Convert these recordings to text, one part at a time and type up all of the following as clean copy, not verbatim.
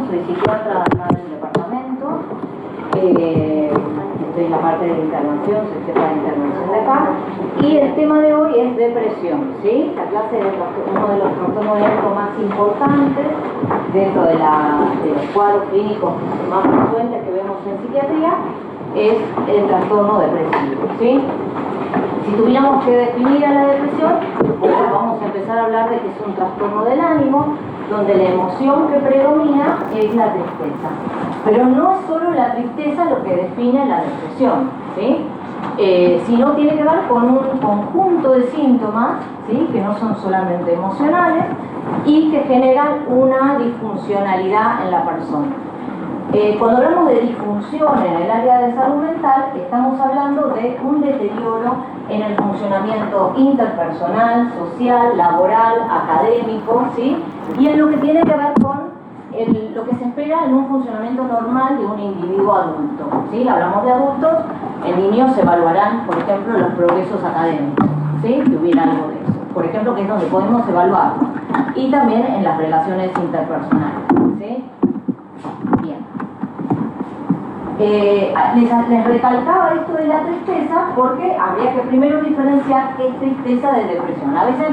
Soy psiquiatra acá en el departamento, estoy en la parte de intervención, soy jefa de intervención de acá, y el tema de hoy es depresión, ¿sí? La clase es uno de los trastornos más importantes dentro de los cuadros clínicos más frecuentes que vemos en psiquiatría, es el trastorno depresivo, ¿sí? Si tuviéramos que definir a la depresión, pues vamos a empezar a hablar de que es un trastorno del ánimo, donde la emoción que predomina es la tristeza. Pero no es solo la tristeza lo que define la depresión, ¿sí? Sino tiene que ver con un conjunto de síntomas, ¿sí? Que no son solamente emocionales y que generan una disfuncionalidad en la persona. Cuando hablamos de disfunción en el área de salud mental, estamos hablando de un deterioro en el funcionamiento interpersonal, social, laboral, académico, ¿sí? Y en lo que tiene que ver con lo que se espera en un funcionamiento normal de un individuo adulto, ¿sí? Hablamos de adultos, en niños se evaluarán, por ejemplo, los progresos académicos, ¿sí? Que hubiera algo de eso, por ejemplo, que es donde podemos evaluarlo, y también en las relaciones interpersonales, ¿sí? Bien. Les recalcaba esto de la tristeza porque habría que primero diferenciar qué es tristeza de depresión. A veces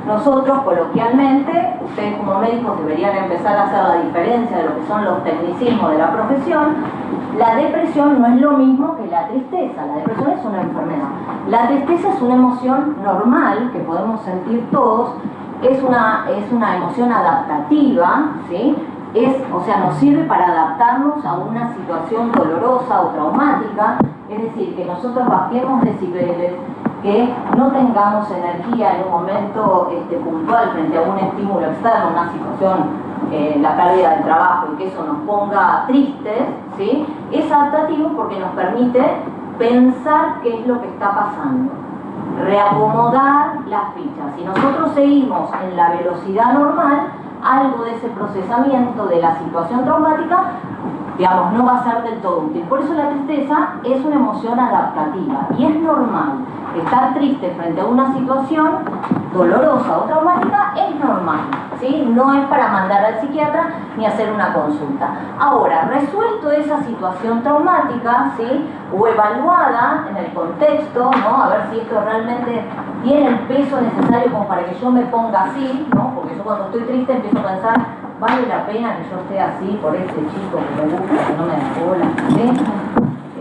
nosotros coloquialmente, ustedes como médicos deberían empezar a hacer la diferencia de lo que son los tecnicismos de la profesión. La depresión no es lo mismo que la tristeza. La depresión es una enfermedad. La tristeza es una emoción normal que podemos sentir todos. Es una emoción adaptativa, ¿sí? O sea, nos sirve para adaptarnos a una situación dolorosa o traumática, es decir, que nosotros bajemos decibeles, que no tengamos energía en un momento puntual frente a un estímulo externo, una situación, la pérdida del trabajo, y que eso nos ponga tristes, ¿sí? Es adaptativo porque nos permite pensar qué es lo que está pasando, reacomodar las fichas. Si nosotros seguimos en la velocidad normal, algo de ese procesamiento de la situación traumática, digamos, no va a ser del todo útil. Por eso la tristeza es una emoción adaptativa y es normal. Estar triste frente a una situación dolorosa o traumática es normal, ¿sí? No es para mandar al psiquiatra ni hacer una consulta. Ahora, resuelto esa situación traumática, ¿sí? O evaluada en el contexto, ¿no? A ver si esto realmente tiene el peso necesario como para que yo me ponga así, ¿no? Porque yo cuando estoy triste empiezo a pensar, ¿vale la pena que yo esté así por este chico que me gusta, que no me da bola? ¿Sí?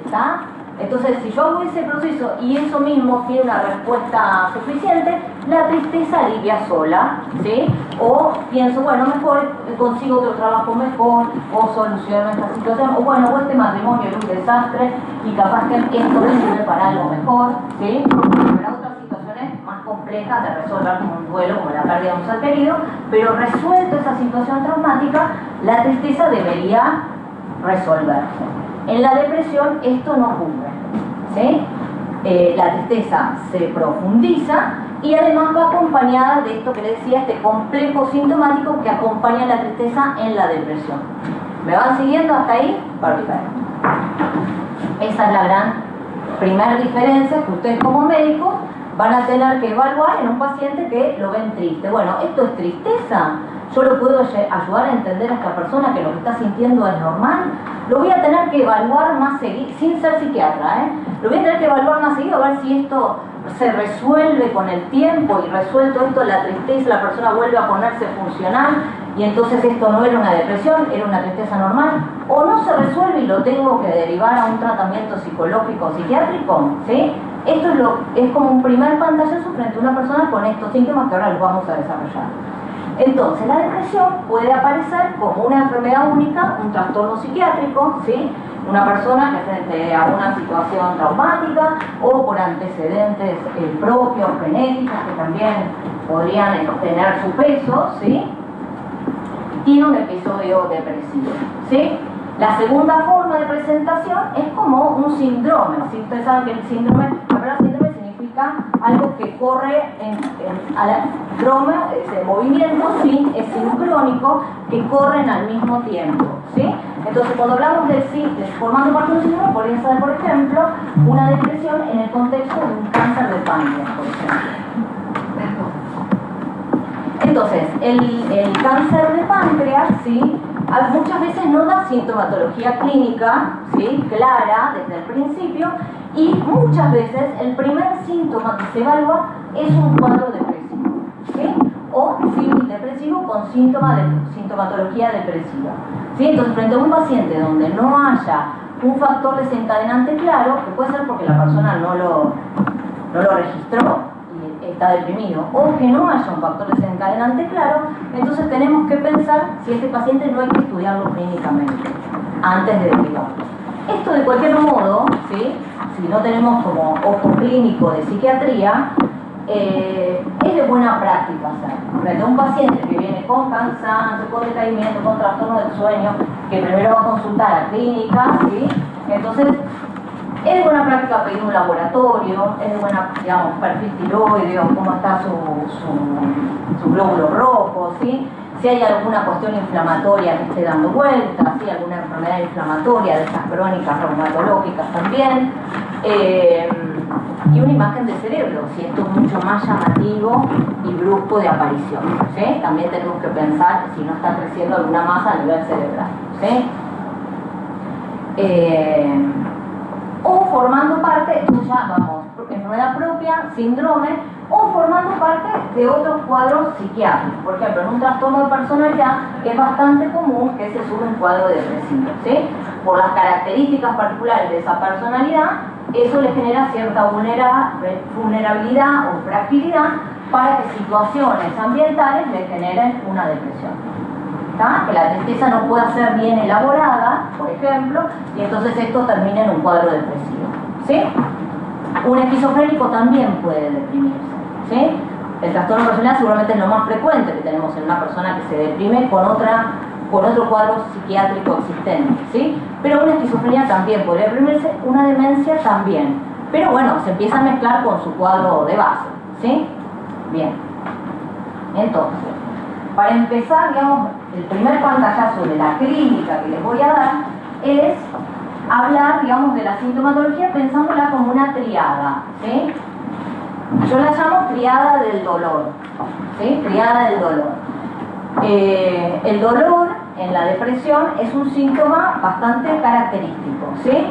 ¿Está? Entonces, si yo hago ese proceso y eso mismo tiene una respuesta suficiente, la tristeza alivia sola, ¿sí? O pienso, bueno, mejor consigo otro trabajo mejor, o soluciono esta situación, o bueno, o este matrimonio es un desastre y capaz que esto me sirve para algo mejor, ¿sí? Para otras situaciones más complejas de resolver, como un duelo, como la pérdida de un ser querido, pero resuelto esa situación traumática, la tristeza debería resolverse. En la depresión esto no ocurre, ¿sí? La tristeza se profundiza y además va acompañada de esto que les decía, este complejo sintomático que acompaña la tristeza en la depresión. ¿Me van siguiendo hasta ahí? Perfecto. Esa es la gran primera diferencia que ustedes como médicos van a tener que evaluar en un paciente que lo ven triste. Bueno, ¿esto es tristeza? ¿Yo lo puedo ayudar a entender a esta persona que lo que está sintiendo es normal? Lo voy a tener que evaluar más seguido, sin ser psiquiatra, Lo voy a tener que evaluar más seguido a ver si esto se resuelve con el tiempo, y resuelto esto, la tristeza, la persona vuelve a ponerse funcional y entonces esto no era una depresión, era una tristeza normal, o no se resuelve y lo tengo que derivar a un tratamiento psicológico o psiquiátrico, ¿sí? Esto es como un primer pantallazo frente a una persona con estos síntomas que ahora los vamos a desarrollar. Entonces, la depresión puede aparecer como una enfermedad única, un trastorno psiquiátrico, ¿sí? Una persona que frente a una situación traumática o por antecedentes propios, genéticos, que también podrían tener su peso, ¿sí? Tiene un episodio depresivo, ¿sí? La segunda forma de presentación es como un síndrome. Si ustedes saben que el síndrome, la palabra síndrome significa algo que corre movimiento, es sincrónico, que corren al mismo tiempo, ¿sí? Entonces, cuando hablamos de formando parte de un síndrome, podría ser, por ejemplo, una depresión en el contexto de un cáncer de páncreas, por ejemplo. Entonces, el cáncer de páncreas, ¿sí?, muchas veces no da sintomatología clínica, ¿sí?, clara desde el principio, y muchas veces el primer síntoma que se evalúa es un cuadro depresivo, ¿sí?, o síndrome depresivo con sintomatología depresiva, ¿sí? Entonces, frente a un paciente donde no haya un factor desencadenante claro, que puede ser porque la persona no lo registró, está deprimido, o que no haya un factor desencadenante claro, entonces tenemos que pensar si este paciente no hay que estudiarlo clínicamente antes de derivarlo. Esto, de cualquier modo, ¿sí?, si no tenemos como ojo clínico de psiquiatría, es de buena práctica hacer. Frente a un paciente que viene con cansancio, con decaimiento, con trastorno del sueño, que primero va a consultar a clínica, ¿sí?, entonces es de buena práctica pedir un laboratorio, es de buena, digamos, perfil tiroideo, cómo está su glóbulo rojo, ¿sí?, si hay alguna cuestión inflamatoria que esté dando vueltas, si hay alguna enfermedad inflamatoria de estas crónicas reumatológicas también, y una imagen del cerebro, si esto es mucho más llamativo y brusco de aparición, ¿sí? También tenemos que pensar si no está creciendo alguna masa a nivel cerebral, ¿sí? O formando parte, esto ya vamos, enfermedad propia, síndrome, o formando parte de otros cuadros psiquiátricos. Por ejemplo, en un trastorno de personalidad es bastante común que se suba un cuadro depresivo, ¿sí? Por las características particulares de esa personalidad, eso le genera cierta vulnerabilidad o fragilidad para que situaciones ambientales le generen una depresión. ¿Tá? Que la tristeza no pueda ser bien elaborada, por ejemplo, y entonces esto termina en un cuadro depresivo, ¿sí? Un esquizofrénico también puede deprimirse, ¿sí? El trastorno de personalidad seguramente es lo más frecuente que tenemos en una persona que se deprime con otro cuadro psiquiátrico existente, ¿sí? Pero una esquizofrenia también podría deprimirse, una demencia también, pero bueno, se empieza a mezclar con su cuadro de base, ¿sí? Bien, entonces, para empezar, digamos, el primer pantallazo de la clínica que les voy a dar es hablar, digamos, de la sintomatología pensándola como una triada, ¿sí? Yo la llamo triada del dolor, ¿sí? Triada del dolor. El dolor en la depresión es un síntoma bastante característico, ¿sí?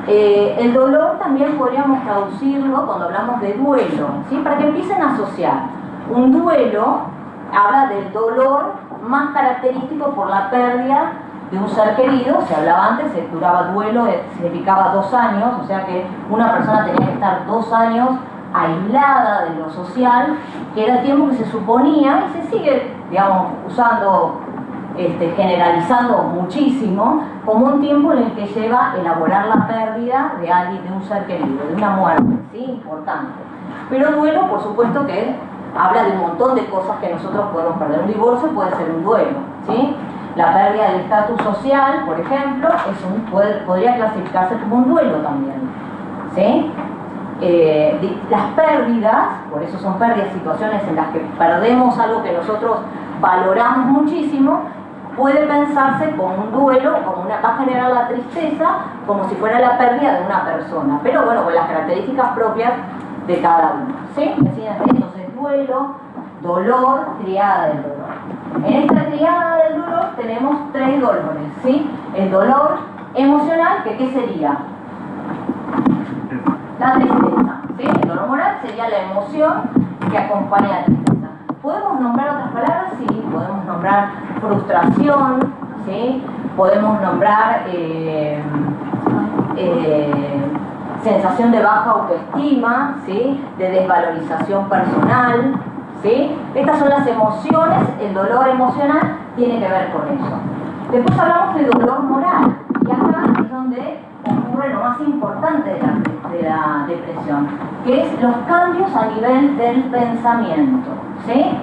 El dolor también podríamos traducirlo cuando hablamos de duelo, ¿sí? Para que empiecen a asociar. Un duelo habla del dolor más característico por la pérdida de un ser querido. Se hablaba antes, se duraba duelo, significaba 2 años, o sea que una persona tenía que estar 2 años aislada de lo social, que era el tiempo que se suponía, y se sigue, digamos, usando, generalizando muchísimo, como un tiempo en el que lleva a elaborar la pérdida de alguien, de un ser querido, de una muerte, ¿sí? Importante. Pero duelo, por supuesto que habla de un montón de cosas que nosotros podemos perder. Un divorcio puede ser un duelo, ¿sí? La pérdida del estatus social, por ejemplo, podría clasificarse como un duelo también, ¿sí? Las pérdidas, por eso son pérdidas, situaciones en las que perdemos algo que nosotros valoramos muchísimo, puede pensarse como un duelo, va a generar la tristeza, como si fuera la pérdida de una persona, pero bueno, con las características propias de cada uno, ¿sí? Entonces, duelo, dolor, triada del dolor. En esta triada del dolor tenemos 3 dolores, ¿sí? El dolor emocional, que ¿qué sería? La tristeza, ¿sí? El dolor moral sería la emoción que acompaña a la tristeza. ¿Podemos nombrar otras palabras? Sí, podemos nombrar frustración, ¿sí? Podemos nombrar sensación de baja autoestima, ¿sí? De desvalorización personal, ¿sí? Estas son las emociones. El dolor emocional tiene que ver con eso. Después hablamos de dolor moral, y acá es donde ocurre lo más importante de la depresión, que es los cambios a nivel del pensamiento, ¿sí?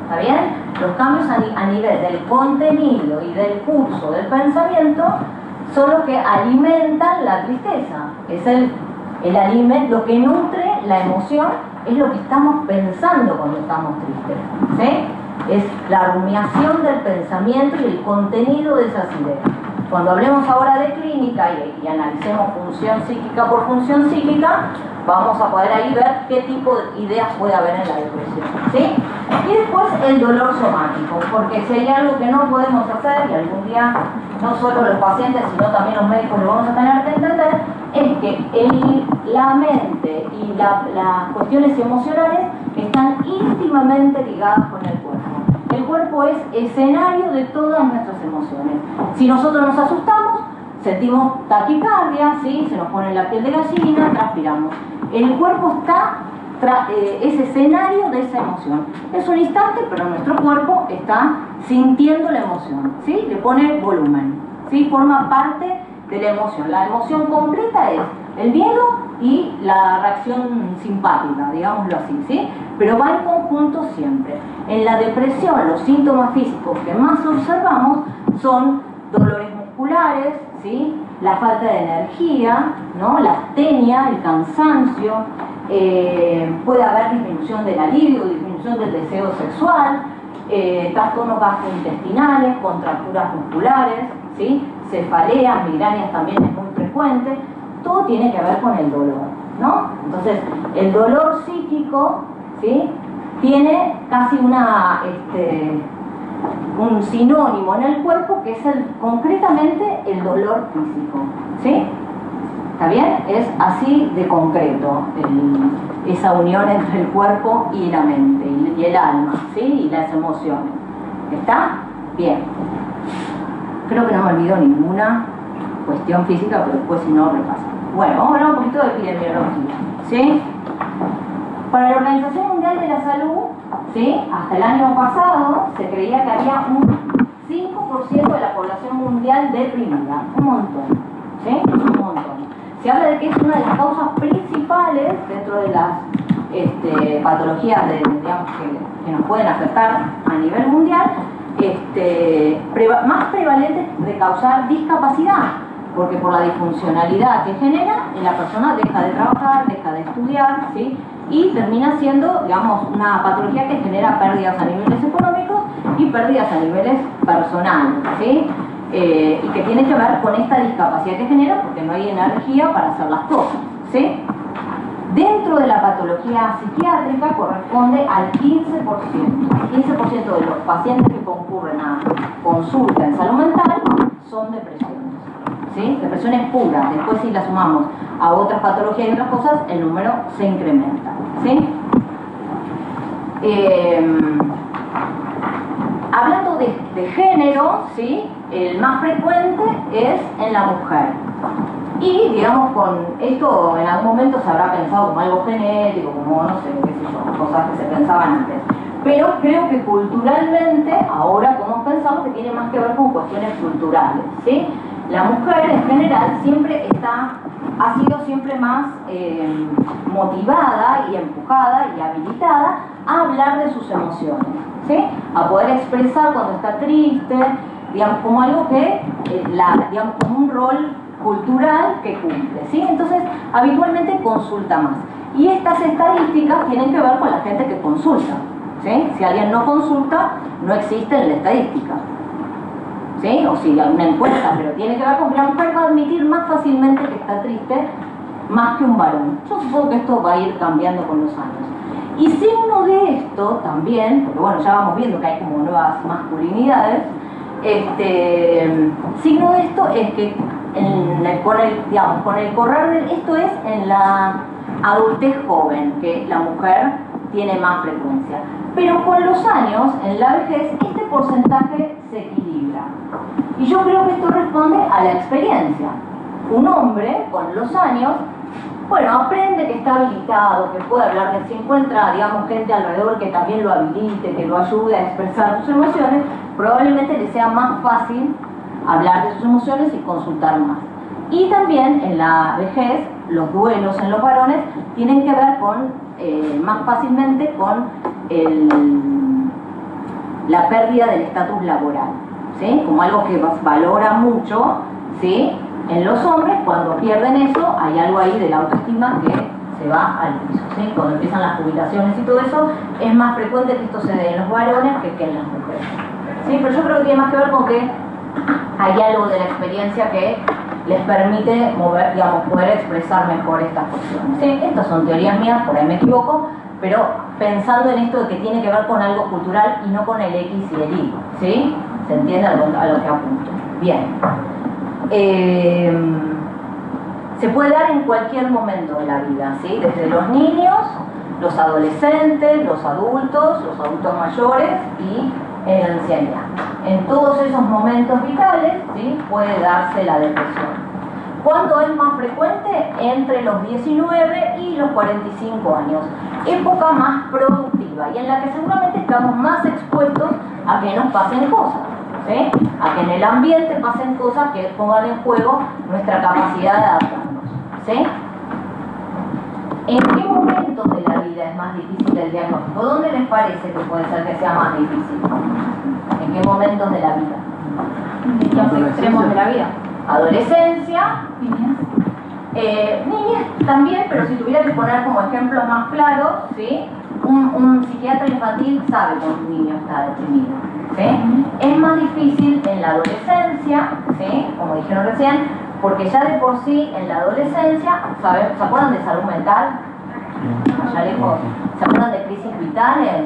¿está bien? Los cambios a nivel del contenido y del curso del pensamiento son los que alimentan la tristeza. Es el alimento, lo que nutre la emoción es lo que estamos pensando cuando estamos tristes, ¿sí? Es la rumiación del pensamiento y el contenido de esas ideas. Cuando hablemos ahora de clínica y analicemos función psíquica por función psíquica, vamos a poder ahí ver qué tipo de ideas puede haber en la depresión, ¿sí? Y después el dolor somático, porque si hay algo que no podemos hacer, y algún día no solo los pacientes, sino también los médicos lo vamos a tener que entender, es que la mente y las cuestiones emocionales están íntimamente ligadas con el cuerpo. El cuerpo es escenario de todas nuestras emociones. Si nosotros nos asustamos, sentimos taquicardia, ¿sí? Se nos pone la piel de gallina, transpiramos. El cuerpo es escenario de esa emoción. Es un instante, pero nuestro cuerpo está sintiendo la emoción, ¿sí? Le pone volumen, ¿sí? Forma parte de la emoción. La emoción completa es el miedo y la reacción simpática, digámoslo así, ¿sí? Pero va en conjunto siempre. En la depresión, los síntomas físicos que más observamos son dolores musculares, ¿sí? La falta de energía, ¿no? La astenia, el cansancio, puede haber disminución de la libido, disminución del deseo sexual, trastornos gastrointestinales, contracturas musculares, ¿sí? Cefaleas, migrañas también es muy frecuente. Todo tiene que ver con el dolor, ¿no? Entonces, el dolor psíquico, ¿sí? Tiene casi un sinónimo en el cuerpo que es concretamente el dolor físico, ¿sí? ¿Está bien? Es así de concreto esa unión entre el cuerpo y la mente y el alma, ¿sí? Y las emociones. ¿Está? Bien. Creo que no me olvido ninguna cuestión física, pero después si no repaso. Bueno, vamos a hablar un poquito de epidemiología, ¿sí? Para la Organización Mundial de la Salud, ¿sí? Hasta el año pasado se creía que había un 5% de la población mundial deprimida, un montón, ¿sí? Un montón. Se habla de que es una de las causas principales dentro de las patologías digamos, que nos pueden afectar a nivel mundial, más prevalente de causar discapacidad, porque por la disfuncionalidad que genera, la persona deja de trabajar, deja de estudiar, ¿sí? Y termina siendo, digamos, una patología que genera pérdidas a niveles económicos y pérdidas a niveles personales, ¿sí? Y que tiene que ver con esta discapacidad que genera porque no hay energía para hacer las cosas, ¿sí? Dentro de la patología psiquiátrica corresponde al 15%. El 15% de los pacientes que concurren a consulta en salud mental son depresiones, ¿sí? Depresiones puras. Después, si las sumamos a otras patologías y otras cosas, el número se incrementa, ¿sí? Hablando de género, ¿sí? El más frecuente es en la mujer. Y, digamos, con esto en algún momento se habrá pensado como algo genético, como, no sé, qué sé yo, cosas que se pensaban antes. Pero creo que culturalmente, ahora podemos pensar que tiene más que ver con cuestiones culturales, ¿sí? La mujer en general siempre ha sido siempre más motivada y empujada y habilitada a hablar de sus emociones, ¿sí? A poder expresar cuando está triste, digamos, como algo que, digamos, como un rol cultural que cumple, ¿sí? Entonces, habitualmente consulta más. Y estas estadísticas tienen que ver con la gente que consulta, ¿sí? Si alguien no consulta, no existe en la estadística, ¿sí? O si hay una encuesta, pero tiene que ver con que la mujer va a admitir más fácilmente que está triste más que un varón. Yo supongo que esto va a ir cambiando con los años. Y signo de esto también, porque bueno, ya vamos viendo que hay como nuevas masculinidades, signo de esto es que con el correr esto es en la adultez joven, que la mujer tiene más frecuencia. Pero con los años, en la vejez, este porcentaje se equilibra. Y yo creo que esto responde a la experiencia. Un hombre, con los años, bueno, aprende que está habilitado, que puede hablar, que si encuentra, digamos, gente alrededor que también lo habilite, que lo ayude a expresar sus emociones, probablemente le sea más fácil hablar de sus emociones y consultar más. Y también en la vejez, los duelos en los varones tienen que ver con, más fácilmente con la pérdida del estatus laboral, ¿sí? Como algo que valora mucho, ¿sí? En los hombres, cuando pierden eso, hay algo ahí de la autoestima que se va al piso, ¿sí? Cuando empiezan las jubilaciones y todo eso, es más frecuente que esto se dé en los varones que en las mujeres, ¿sí? Pero yo creo que tiene más que ver con que hay algo de la experiencia que les permite mover, digamos, poder expresar mejor estas cuestiones, ¿sí? Estas son teorías mías, por ahí me equivoco, pero pensando en esto de que tiene que ver con algo cultural y no con el X y el Y, ¿sí? ¿Se entiende a lo que apunto? Bien. Se puede dar en cualquier momento de la vida, ¿sí? Desde los niños, los adolescentes, los adultos mayores y en la ancianidad. En todos esos momentos vitales, ¿sí? Puede darse la depresión. ¿Cuándo es más frecuente? Entre los 19 y los 45 años. Época más productiva y en la que seguramente estamos más expuestos a que nos pasen cosas, ¿sí? A que en el ambiente pasen cosas que pongan en juego nuestra capacidad de adaptarnos, ¿sí? ¿En qué momentos de la vida es más difícil el diagnóstico? ¿Dónde les parece que puede ser que sea más difícil? ¿En qué momentos de la vida? En los extremos de la vida. Adolescencia, niñas también, pero si tuviera que poner como ejemplos más claros, ¿sí? Un psiquiatra infantil sabe cuando un niño está deprimido, ¿sí? Es más difícil en la adolescencia, ¿sí? Como dijeron recién, porque ya de por sí en la adolescencia, ¿se acuerdan de salud mental? Allá lejos, ¿se acuerdan de crisis vitales?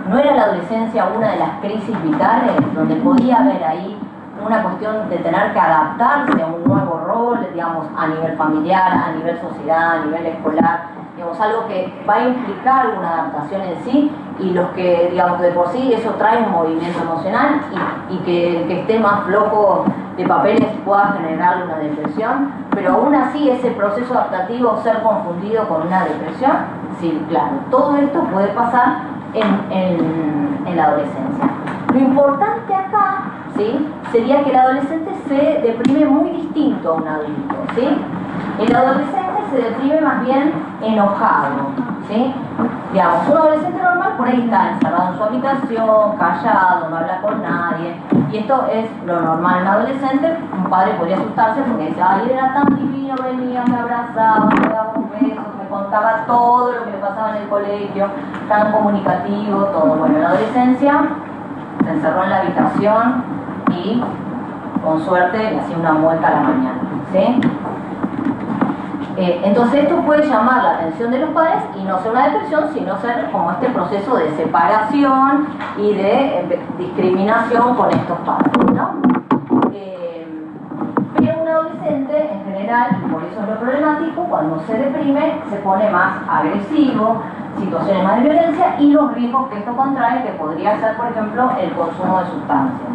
¿No era la adolescencia una de las crisis vitales donde podía haber ahí una cuestión de tener que adaptarse a un nuevo rol, digamos, a nivel familiar, a nivel sociedad, a nivel escolar, digamos, algo que va a implicar una adaptación en sí, y los que, digamos, de por sí eso trae un movimiento emocional y que el que esté más flojo de papeles pueda generarle una depresión, pero aún así ese proceso adaptativo ser confundido con una depresión, sí, claro, todo esto puede pasar en la adolescencia. Lo importante acá, ¿sí? Sería que el adolescente se deprime muy distinto a un adulto, ¿sí? El adolescente se deprime más bien enojado, ¿sí? Digamos, un adolescente normal por ahí está encerrado en su habitación, callado, no habla con nadie, y esto es lo normal en un adolescente. Un padre podría asustarse porque dice, ay, era tan divino, venía, me abrazaba, me daba un beso, me contaba todo lo que le pasaba en el colegio, tan comunicativo, todo. Bueno, en la adolescencia se encerró en la habitación y con suerte le hacía una mueca a la mañana, ¿sí? Entonces esto puede llamar la atención de los padres y no ser una depresión, sino ser como este proceso de separación y de discriminación con estos padres, ¿no? Pero un adolescente en general, y por eso es lo problemático, cuando se deprime se pone más agresivo, situaciones más de violencia y los riesgos que esto contrae, que podría ser, por ejemplo, el consumo de sustancias,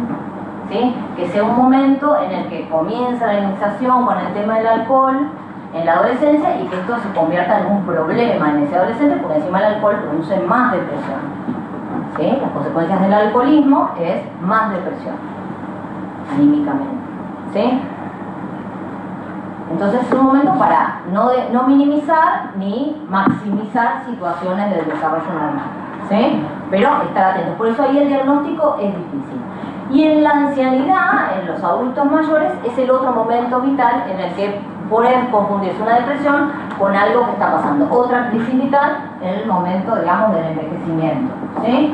¿sí? Que sea un momento en el que comienza la iniciación con el tema del alcohol en la adolescencia y que esto se convierta en un problema en ese adolescente, porque encima el alcohol produce más depresión, ¿sí? Las consecuencias del alcoholismo es más depresión, anímicamente, ¿sí? Entonces es un momento para no minimizar ni maximizar situaciones del desarrollo normal, ¿sí? Pero estar atentos. Por eso ahí el diagnóstico es difícil. Y en la ancianidad, en los adultos mayores, es el otro momento vital en el que pueden confundirse una depresión con algo que está pasando. Otra crisis vital en el momento, digamos, del envejecimiento, ¿sí?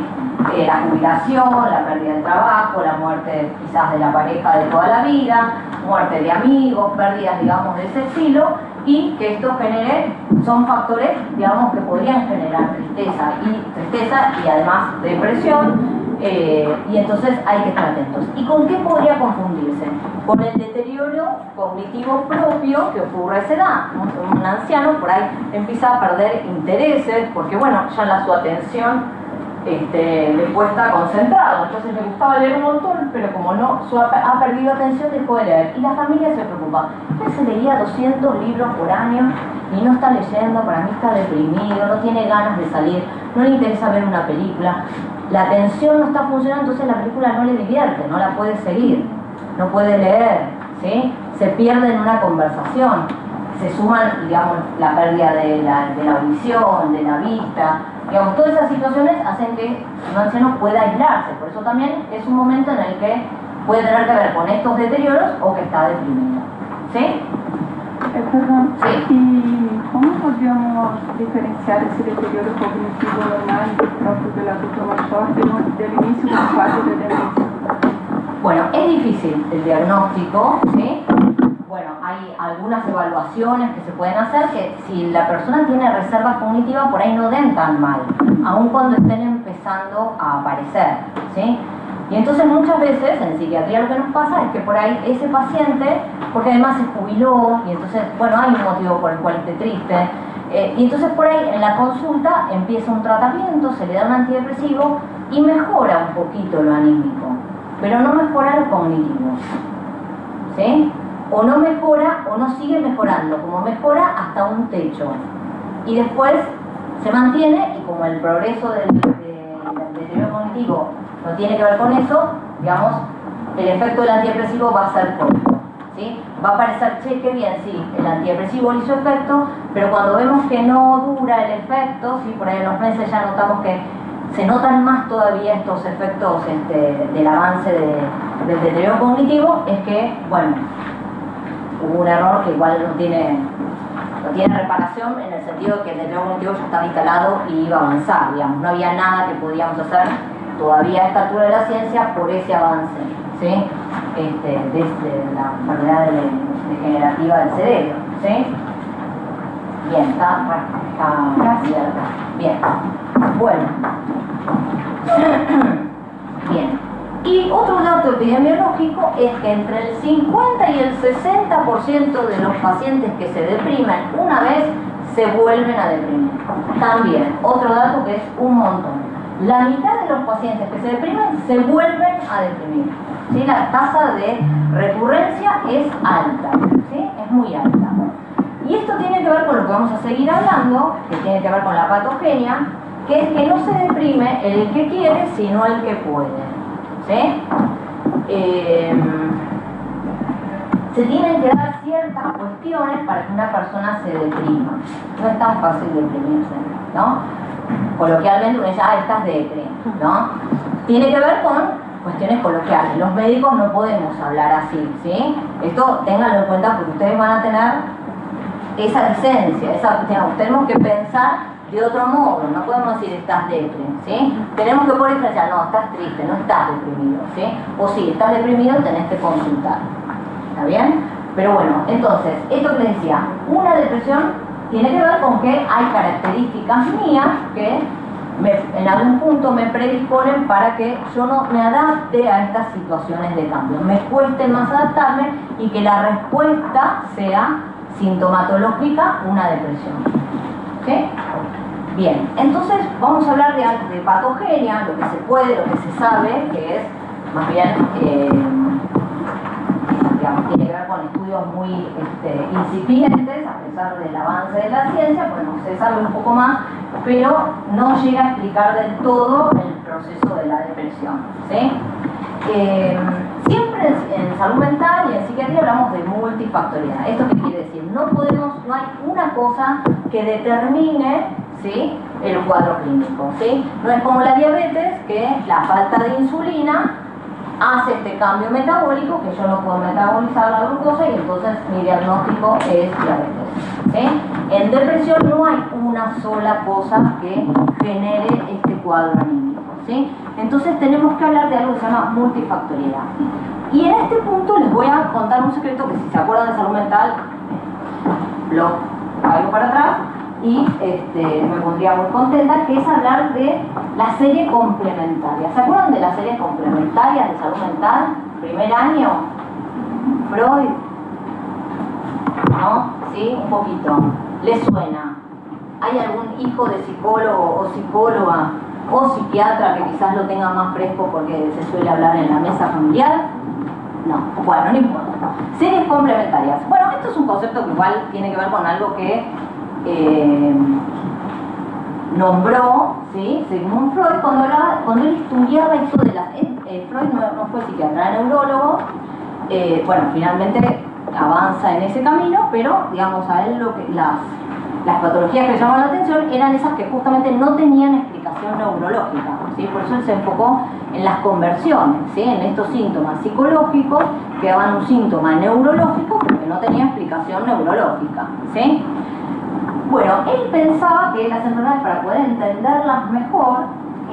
La jubilación, la pérdida del trabajo, la muerte quizás de la pareja de toda la vida, muerte de amigos, pérdidas, digamos, de ese estilo, y que esto genere, son factores, digamos, que podrían generar tristeza y además depresión, y entonces hay que estar atentos. ¿Y con qué podría confundirse? Con el deterioro cognitivo propio que ocurre a esa edad. Un anciano por ahí empieza a perder intereses, porque bueno, ya su atención le cuesta concentrado, entonces le gustaba leer un montón, pero como no ha perdido atención, dejó de leer. Y la familia se preocupa. Él se leía 200 libros por año y no está leyendo, para mí está deprimido, no tiene ganas de salir, no le interesa ver una película, la atención no está funcionando, entonces la película no le divierte, no la puede seguir, no puede leer, ¿sí? Se pierde en una conversación, se suman, digamos, la pérdida de la audición, de la vista, Digamos, todas esas situaciones hacen que un anciano pueda aislarse, por eso también es un momento en el que puede tener que ver con estos deterioros o que está deprimido. ¿Sí? Perdón, Sí. ¿y cómo podríamos diferenciar ese deterioro cognitivo normal propio del adulto mayor del inicio del cuadro de demencia? Bueno, es difícil el diagnóstico, ¿sí? Bueno, hay algunas evaluaciones que se pueden hacer que si la persona tiene reserva cognitiva por ahí no den tan mal, aun cuando estén empezando a aparecer, ¿sí? Y entonces muchas veces en psiquiatría lo que nos pasa es que por ahí ese paciente, porque además se jubiló y entonces, bueno, hay un motivo por el cual esté triste, y entonces por ahí en la consulta empieza un tratamiento, se le da un antidepresivo y mejora un poquito lo anímico, pero no mejora lo cognitivo, ¿sí? O no mejora o no sigue mejorando, como mejora hasta un techo. Y después se mantiene y como el progreso del deterioro cognitivo no tiene que ver con eso, digamos, el efecto del antidepresivo va a ser corto, ¿sí? Va a parecer, che, qué bien, sí, el antidepresivo hizo efecto, pero cuando vemos que no dura el efecto, ¿sí? Por ahí en los meses ya notamos que se notan más todavía estos efectos del avance del deterioro cognitivo, es que, bueno, hubo un error que igual no tiene reparación en el sentido de que el deterioro cognitivo ya estaba instalado y iba a avanzar, digamos, no había nada que podíamos hacer todavía a esta altura de la ciencia por ese avance, ¿sí? Desde la enfermedad degenerativa del cerebro, ¿sí? Bien, está cierto. Bien, bueno. Bien. Y otro dato epidemiológico es que entre el 50 y el 60% de los pacientes que se deprimen una vez se vuelven a deprimir. También, otro dato que es un montón. La mitad de los pacientes que se deprimen se vuelven a deprimir, ¿sí? La tasa de recurrencia es alta, ¿sí? Es muy alta. Y esto tiene que ver con lo que vamos a seguir hablando, que tiene que ver con la patogenia, que es que no se deprime el que quiere, sino el que puede, ¿sí? Se tienen que dar ciertas cuestiones para que una persona se deprima. No es tan fácil deprimirse, ¿no? Coloquialmente uno dice, estás depre, ¿no? Tiene que ver con cuestiones coloquiales. Los médicos no podemos hablar así, ¿sí? Esto ténganlo en cuenta porque ustedes van a tener esa licencia, tenemos que pensar de otro modo, no podemos decir estás depre, ¿sí? Tenemos que poder diferenciar, no, estás triste, no estás deprimido, ¿sí? O sí, estás deprimido, tenés que consultar, ¿está bien? Pero bueno, entonces, esto que les decía, una depresión tiene que ver con que hay características mías que en algún punto me predisponen para que yo no me adapte a estas situaciones de cambio, me cueste más adaptarme y que la respuesta sea sintomatológica, una depresión, ¿sí? Bien, entonces vamos a hablar de patogenia, lo que se puede, lo que se sabe, que es más bien, digamos, tiene que ver con estudios muy incipientes, a pesar del avance de la ciencia, bueno, se sabe un poco más, pero no llega a explicar del todo el proceso de la depresión, ¿sí? Siempre en salud mental y en psiquiatría hablamos de multifactoriedad. ¿Esto qué quiere decir? No hay una cosa que determine, ¿sí?, el cuadro clínico, ¿sí? No es como la diabetes, que la falta de insulina hace este cambio metabólico, que yo no puedo metabolizar la glucosa y entonces mi diagnóstico es diabetes, ¿sí? En depresión no hay una sola cosa que genere este cuadro anímico, ¿sí? Entonces tenemos que hablar de algo que se llama multifactoriedad. Y en este punto les voy a contar un secreto que si se acuerdan de salud mental, lo hago para atrás y me pondría muy contenta, que es hablar de la serie complementaria. ¿Se acuerdan de las series complementarias de salud mental? Primer año, Freud, ¿no? ¿Sí? Un poquito. ¿Les suena? ¿Hay algún hijo de psicólogo o psicóloga o psiquiatra que quizás lo tenga más fresco porque se suele hablar en la mesa familiar? No, bueno, no importa. Series complementarias. Bueno, esto es un concepto que igual tiene que ver con algo que nombró, ¿sí?, Sigmund Freud cuando él estudiaba esto de las... Freud no fue psiquiatra, era neurólogo. Bueno, finalmente avanza en ese camino, pero digamos a él Las patologías que llamaban la atención eran esas que justamente no tenían explicación neurológica, ¿sí? Por eso él se enfocó en las conversiones, ¿sí? En estos síntomas psicológicos que daban un síntoma neurológico porque no tenía explicación neurológica, ¿sí? Bueno, él pensaba que las enfermedades, para poder entenderlas mejor,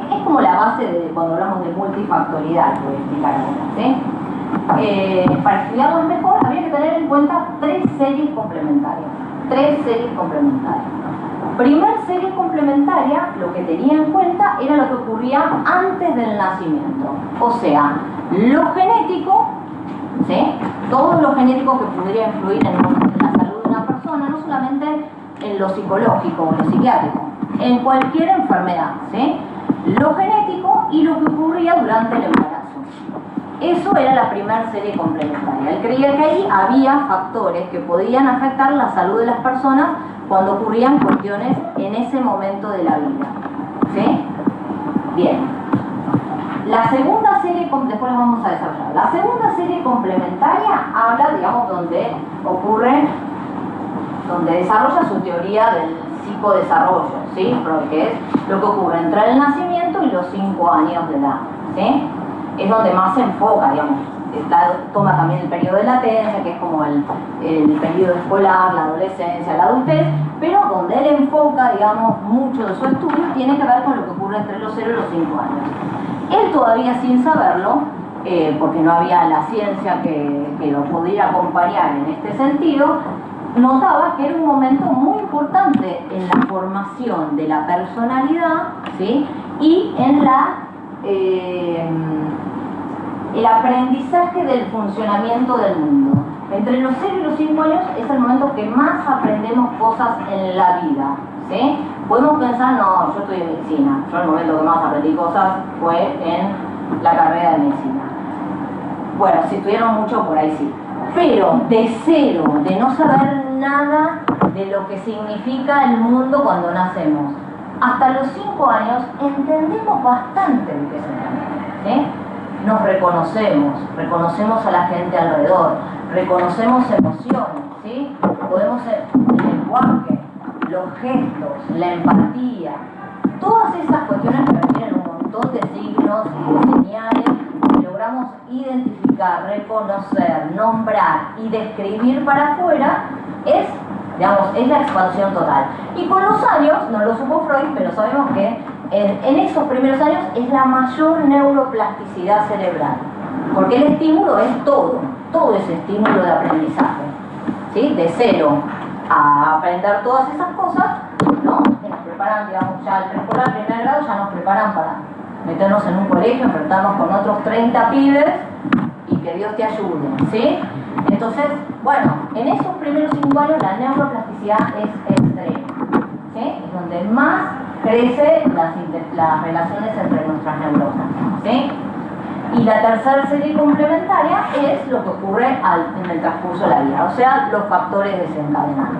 es como la base de cuando hablamos de multifactoriedad, que voy a explicar ahora, ¿sí? Para estudiarlas mejor habría que tener en cuenta tres series complementarias. Primer serie complementaria, lo que tenía en cuenta era lo que ocurría antes del nacimiento. O sea, lo genético, ¿sí? Todo lo genético que podría influir en la salud de una persona, no solamente en lo psicológico o lo psiquiátrico, en cualquier enfermedad, ¿sí? Lo genético y lo que ocurría durante el embarazo. Eso era la primera serie complementaria. Él creía que ahí había factores que podían afectar la salud de las personas cuando ocurrían cuestiones en ese momento de la vida, ¿sí? Bien. La segunda serie, después la vamos a desarrollar. La segunda serie complementaria habla, digamos, donde desarrolla su teoría del psicodesarrollo, ¿sí? Porque es lo que ocurre entre el nacimiento y los 5 años de edad, ¿sí? Es donde más se enfoca, digamos. Toma también el periodo de latencia, que es como el periodo escolar, la adolescencia, la adultez, pero donde él enfoca, digamos, mucho de su estudio tiene que ver con lo que ocurre entre los 0 y los 5 años. Él todavía sin saberlo, porque no había la ciencia que lo pudiera acompañar en este sentido, notaba que era un momento muy importante en la formación de la personalidad, ¿sí? Y en el aprendizaje del funcionamiento del mundo. Entre los 0 y los 5 años es el momento que más aprendemos cosas en la vida, ¿sí? Podemos pensar, no, yo estudié medicina, yo el momento que más aprendí cosas fue en la carrera de medicina. Bueno, si estudiaron mucho, por ahí sí. Pero de cero, de no saber nada de lo que significa el mundo cuando nacemos, hasta los 5 años entendemos bastante de qué se trata, ¿sí? Nos reconocemos a la gente alrededor, reconocemos emociones, ¿sí? Podemos ser el lenguaje, los gestos, la empatía, todas esas cuestiones que requieren un montón de signos y de señales que logramos identificar, reconocer, nombrar y describir para afuera, es la expansión total. Y con los años, no lo supo Freud, pero sabemos que en esos primeros años es la mayor neuroplasticidad cerebral, porque el estímulo es todo ese estímulo de aprendizaje, ¿sí? De cero a aprender todas esas cosas, ¿no? Que nos preparan, digamos, ya al preescolar, primer grado, ya nos preparan para meternos en un colegio, enfrentarnos con otros 30 pibes y que Dios te ayude, ¿sí? Entonces, bueno, en esos primeros 5 años la neuroplasticidad es extrema, ¿sí? Es donde más crecen las relaciones entre nuestras neuronas, ¿sí? Y la tercera serie complementaria es lo que ocurre en el transcurso de la vida, o sea, los factores desencadenantes.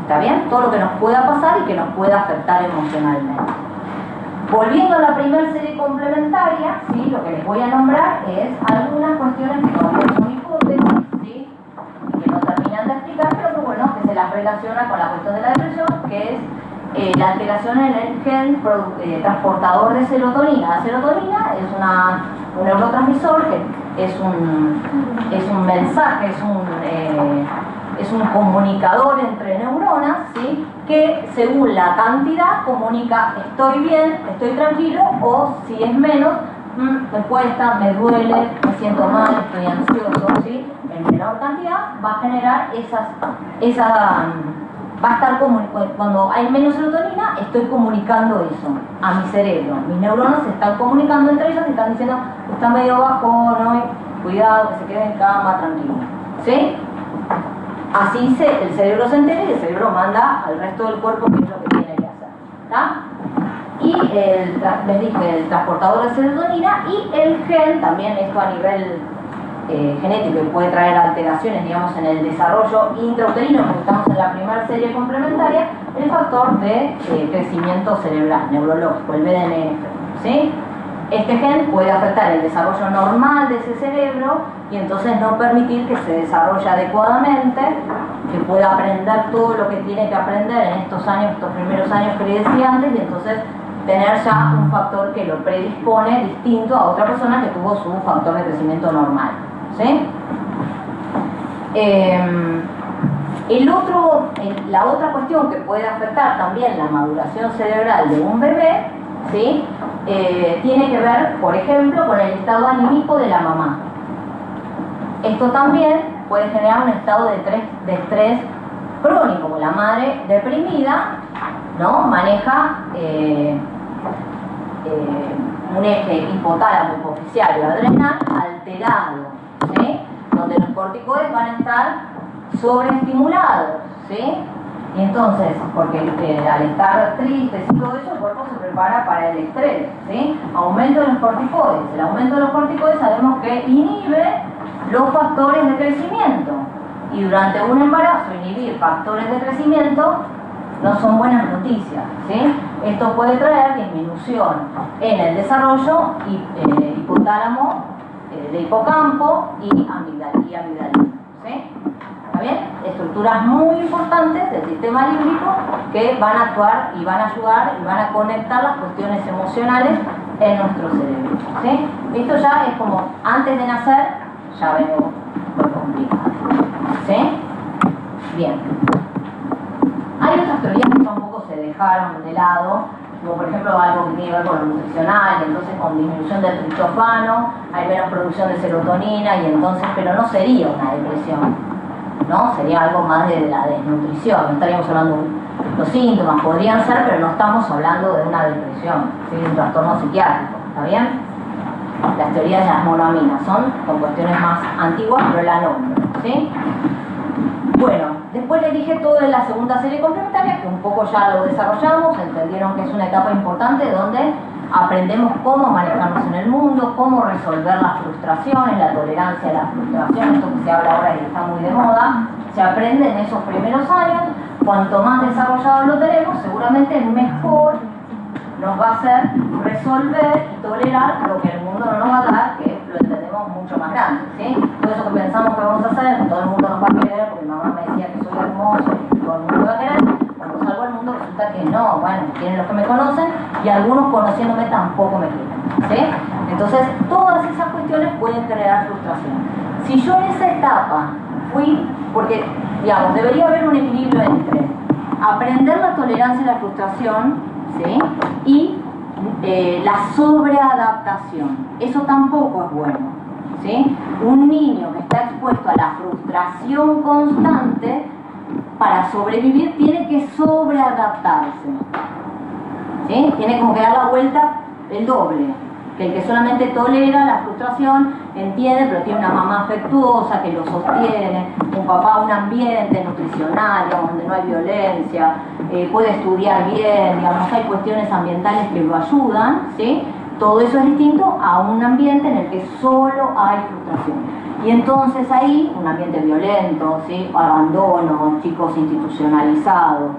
¿Está bien? Todo lo que nos pueda pasar y que nos pueda afectar emocionalmente. Volviendo a la primera serie complementaria, ¿sí? Lo que les voy a nombrar es algunas cuestiones que todavía son hipótesis, ¿sí? Y que no terminan de explicar, pero que bueno, que se las relaciona con la cuestión de la depresión, que es la alteración en el gen transportador de serotonina. La serotonina es un neurotransmisor que es un mensaje, es un comunicador entre neuronas, ¿sí? Que según la cantidad comunica estoy bien, estoy tranquilo, o si es menos, me cuesta, me duele, me siento mal, estoy ansioso, ¿sí? En menor cantidad va a generar va a estar cuando hay menos serotonina, estoy comunicando eso a mi cerebro. Mis neuronas se están comunicando entre ellas y están diciendo, está medio bajo, ¿no? Cuidado, que se quede en cama, tranquilo, ¿sí? Así el cerebro se entera y el cerebro manda al resto del cuerpo qué es lo que tiene que hacer, ¿está? Y les dije, el transportador de serotonina y el gen, también esto a nivel genético, y puede traer alteraciones, digamos, en el desarrollo intrauterino, porque estamos en la primera serie complementaria, el factor de crecimiento cerebral, neurológico, el BDNF, ¿sí? Este gen puede afectar el desarrollo normal de ese cerebro y entonces no permitir que se desarrolle adecuadamente, que pueda aprender todo lo que tiene que aprender en estos años, estos primeros años que le decía antes, y entonces tener ya un factor que lo predispone distinto a otra persona que tuvo su factor de crecimiento normal, ¿sí? La otra cuestión que puede afectar también la maduración cerebral de un bebé, ¿sí? Tiene que ver, por ejemplo, con el estado anímico de la mamá. Esto también puede generar un estado de estrés crónico. La madre deprimida, ¿no? Maneja un eje hipotálamo, hipoficiario, adrenal alterado, ¿sí? Donde los corticoides van a estar sobreestimulados, ¿sí? Y entonces, porque al estar tristes y todo eso, el cuerpo se prepara para el estrés, ¿sí? Aumento de los corticoides. El aumento de los corticoides sabemos que inhibe los factores de crecimiento. Y durante un embarazo, inhibir factores de crecimiento no son buenas noticias, ¿sí? Esto puede traer disminución en el desarrollo hipotálamo, de hipocampo y amigdalina, ¿sí? ¿Está bien? Estructuras muy importantes del sistema límbico que van a actuar y van a ayudar y van a conectar las cuestiones emocionales en nuestro cerebro, ¿sí? Esto ya es como antes de nacer, ya vengo muy complicado, ¿sí? Bien. Hay otras teorías que tampoco se dejaron de lado, como por ejemplo algo que tiene que ver con lo nutricional, y entonces con disminución del triptofano, hay menos producción de serotonina, y entonces, pero no sería una depresión, ¿no? Sería algo más de la desnutrición, no estaríamos hablando de los síntomas, podrían ser, pero no estamos hablando de una depresión, ¿sí? De un trastorno psiquiátrico, ¿está bien? Las teorías de las monoaminas son con cuestiones más antiguas, pero la nombro, ¿sí? Bueno, después les dije todo en la segunda serie complementaria, que un poco ya lo desarrollamos, entendieron que es una etapa importante donde aprendemos cómo manejarnos en el mundo, cómo resolver las frustraciones, la tolerancia a la frustración, esto que se habla ahora y está muy de moda, se aprende en esos primeros años. Cuanto más desarrollado lo tenemos, seguramente mejor nos va a hacer resolver y tolerar lo que el mundo no nos va a dar, que lo entendemos mucho más grande, ¿sí? Todo eso que pensamos que vamos a hacer, que todo el mundo nos va a querer, porque mi mamá me decía que soy hermoso y todo el mundo me va a querer, cuando salgo al mundo resulta que no, bueno, tienen los que me conocen y algunos conociéndome tampoco me quieren, ¿sí? Entonces, todas esas cuestiones pueden generar frustración. Si yo en esa etapa fui, porque, digamos, debería haber un equilibrio entre aprender la tolerancia y la frustración, ¿sí? Y la sobreadaptación. Eso tampoco es bueno, ¿sí? Un niño que está expuesto a la frustración constante, para sobrevivir tiene que sobreadaptarse, ¿sí? Tiene como que dar la vuelta el doble. Que el que solamente tolera la frustración, entiende, pero tiene una mamá afectuosa que lo sostiene, un papá, un ambiente nutricional, digamos, donde no hay violencia, puede estudiar bien, digamos, hay cuestiones ambientales que lo ayudan, ¿sí? Todo eso es distinto a un ambiente en el que solo hay frustración. Y entonces ahí, un ambiente violento, ¿sí? Abandono, chicos institucionalizados,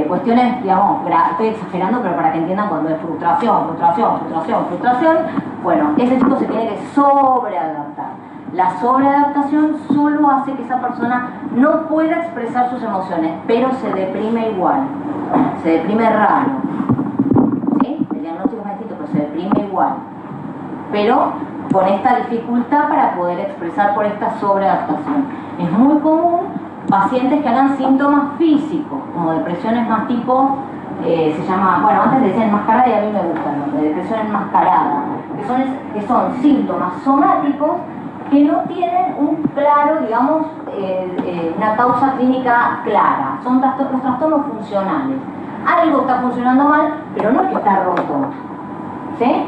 cuestiones, digamos, estoy exagerando, pero para que entiendan cuando es frustración, bueno, ese chico se tiene que sobreadaptar. La sobreadaptación solo hace que esa persona no pueda expresar sus emociones, pero se deprime igual, se deprime raro, ¿sí? El diagnóstico es distinto, pero se deprime igual, pero con esta dificultad para poder expresar por esta sobreadaptación. Es muy común pacientes que hagan síntomas físicos, como depresiones más tipo, se llama, bueno, antes decían enmascarada y a mí me gusta el nombre, depresión enmascarada, que son síntomas somáticos que no tienen un claro, digamos, una causa clínica clara, son los trastornos funcionales. Algo está funcionando mal, pero no es que está roto, ¿sí?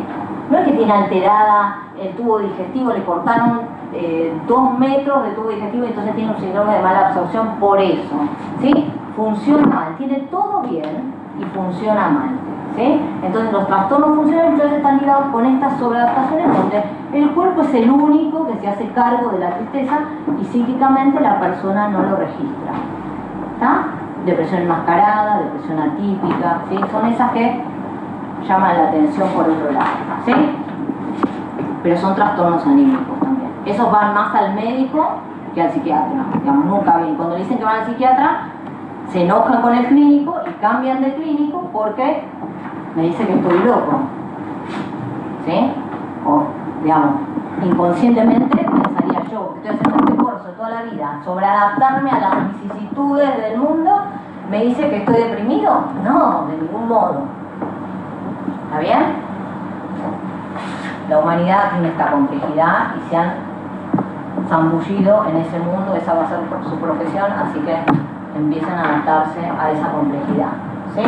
No es que tiene alterada el tubo digestivo, le cortaron 2 metros de tubo digestivo y entonces tiene un síndrome de mala absorción por eso, ¿sí? Funciona mal, tiene todo bien y funciona mal, ¿sí? Entonces los trastornos funcionales muchas veces están ligados con estas sobreadaptaciones donde el cuerpo es el único que se hace cargo de la tristeza y psíquicamente la persona no lo registra, ¿está? Depresión enmascarada, depresión atípica, ¿sí? Son esas que llaman la atención por otro lado, ¿sí? pero son trastornos anímicos también. Esos van más al médico que al psiquiatra, digamos, nunca bien. Cuando le dicen que van al psiquiatra, se enojan con el clínico y cambian de clínico porque me dice que estoy loco, ¿sí? O, digamos, inconscientemente pensaría yo, que estoy haciendo este curso toda la vida sobre adaptarme a las vicisitudes del mundo, me dice que estoy deprimido. No, de ningún modo. ¿Está bien? La humanidad tiene esta complejidad y se han zambullido en ese mundo, esa va a ser su profesión, así que empiezan a adaptarse a esa complejidad, ¿sí?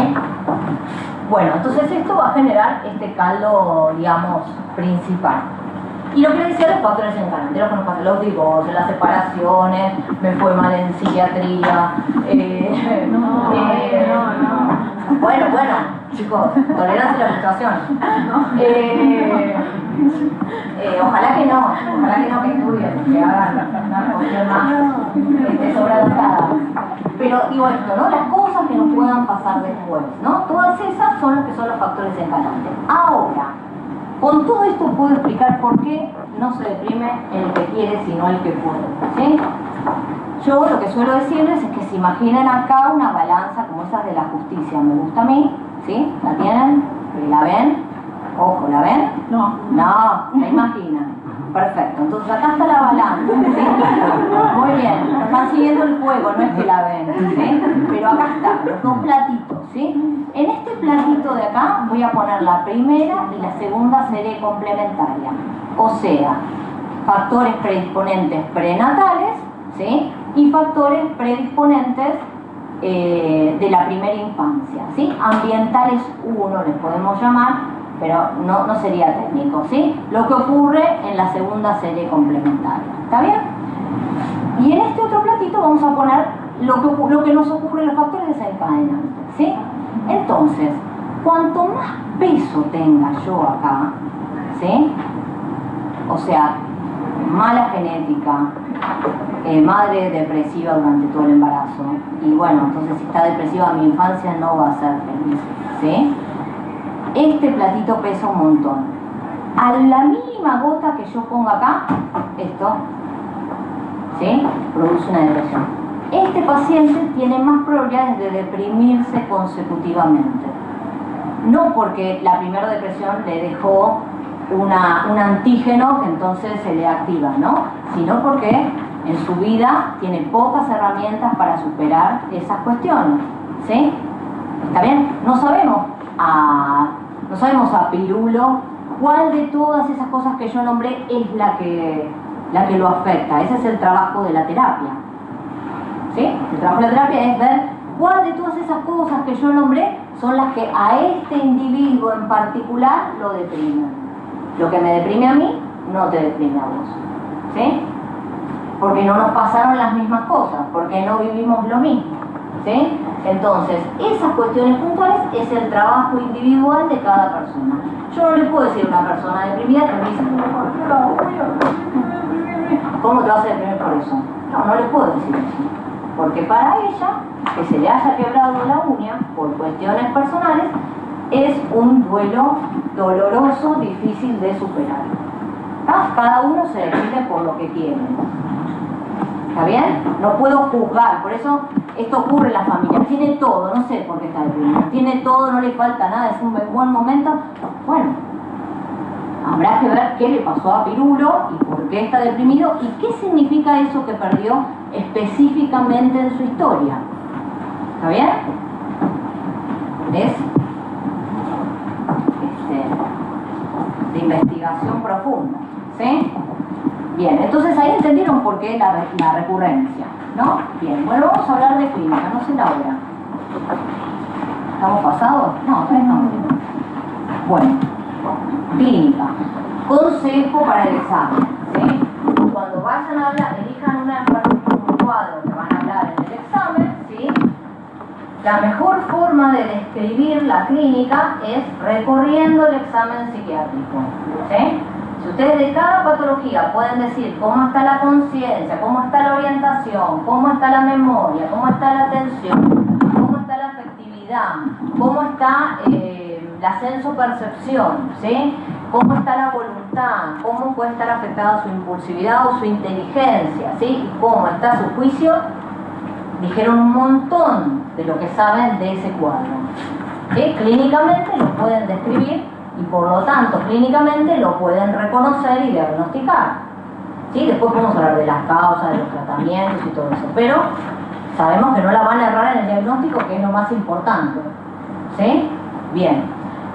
Bueno, entonces esto va a generar este caldo, digamos, principal. Y lo que les decía, los factores desencadenantes, lo que nos pasa, los divorcios, las separaciones, me fue mal en psiquiatría, Bueno, chicos, tolerancia a la frustración. Ojalá que no que estudien, que hagan una cuestión más sobreadaptada. Pero digo esto, ¿no? Las cosas que nos puedan pasar después, ¿no? Todas esas son los que son los factores desencadenantes. Ahora, con todo esto puedo explicar por qué no se deprime el que quiere, sino el que puede, ¿sí? Yo lo que suelo decirles es que se imaginen acá una balanza como esas de la justicia. Me gusta a mí, ¿sí? ¿La tienen? ¿La ven? Ojo, ¿la ven? No, la imaginan. Perfecto, entonces acá está la balanza, ¿sí? Muy bien, están siguiendo el juego, no es que la ven, ¿sí? Pero acá están los dos platitos, ¿sí? En este platito de acá voy a poner la primera y la segunda serie complementaria, o sea, factores predisponentes prenatales, ¿sí? Y factores predisponentes de la primera infancia, ¿sí? Ambientales 1 les podemos llamar, pero no sería técnico, ¿sí? Lo que ocurre en la segunda serie complementaria, ¿está bien? Y en este otro platito vamos a poner lo que nos ocurre en los factores desencadenantes, ¿sí? Entonces, cuanto más peso tenga yo acá, ¿sí? O sea, mala genética, madre depresiva durante todo el embarazo, y bueno, entonces si está depresiva mi infancia no va a ser feliz, ¿sí? Este platito pesa un montón. A la mínima gota que yo ponga acá, esto, ¿sí? Produce una depresión. Este paciente tiene más probabilidades de deprimirse consecutivamente. No porque la primera depresión le dejó un antígeno que entonces se le activa, ¿no? Sino porque en su vida tiene pocas herramientas para superar esas cuestiones, ¿sí? ¿Está bien? No sabemos a Pirulo cuál de todas esas cosas que yo nombré es la que lo afecta. Ese es el trabajo de la terapia, ¿sí? El trabajo de la terapia es ver cuál de todas esas cosas que yo nombré son las que a este individuo en particular lo deprimen. Lo que me deprime a mí no te deprime a vos, ¿sí? Porque no nos pasaron las mismas cosas, porque no vivimos lo mismo, ¿sí? Entonces, esas cuestiones puntuales es el trabajo individual de cada persona. Yo no le puedo decir a una persona deprimida que me dice, ¿cómo te vas a deprimir por eso? No le puedo decir eso. Porque para ella, que se le haya quebrado la uña por cuestiones personales, es un duelo doloroso, difícil de superar. Cada uno se define por lo que quiere. ¿Está bien? No puedo juzgar, por eso esto ocurre en la familia. Tiene todo, no sé por qué está deprimido. Tiene todo, no le falta nada, es un buen momento. Bueno, habrá que ver qué le pasó a Pirulo y por qué está deprimido y qué significa eso que perdió específicamente en su historia. ¿Está bien? Es de investigación profunda, ¿sí? Bien, entonces ahí entendieron por qué la recurrencia, ¿no? Bien, bueno, vamos a hablar de clínica, no sé la hora. ¿Estamos pasados? No, todavía estamos bien. Bueno, clínica. Consejo para el examen, ¿sí? Cuando vayan a hablar, elijan un cuadro que van a hablar en el examen, ¿sí? La mejor forma de describir la clínica es recorriendo el examen psiquiátrico, ¿sí? Si ustedes de cada patología pueden decir cómo está la conciencia, cómo está la orientación, cómo está la memoria, cómo está la atención, cómo está la afectividad, cómo está la sensopercepción, ¿sí? cómo está la voluntad, cómo puede estar afectada su impulsividad o su inteligencia, ¿sí? Y cómo está su juicio. Dijeron un montón de lo que saben de ese cuadro. ¿Sí? Clínicamente lo pueden describir y por lo tanto clínicamente lo pueden reconocer y diagnosticar. ¿Sí? Después podemos hablar de las causas, de los tratamientos y todo eso, pero sabemos que no la van a errar en el diagnóstico, que es lo más importante. ¿Sí? Bien.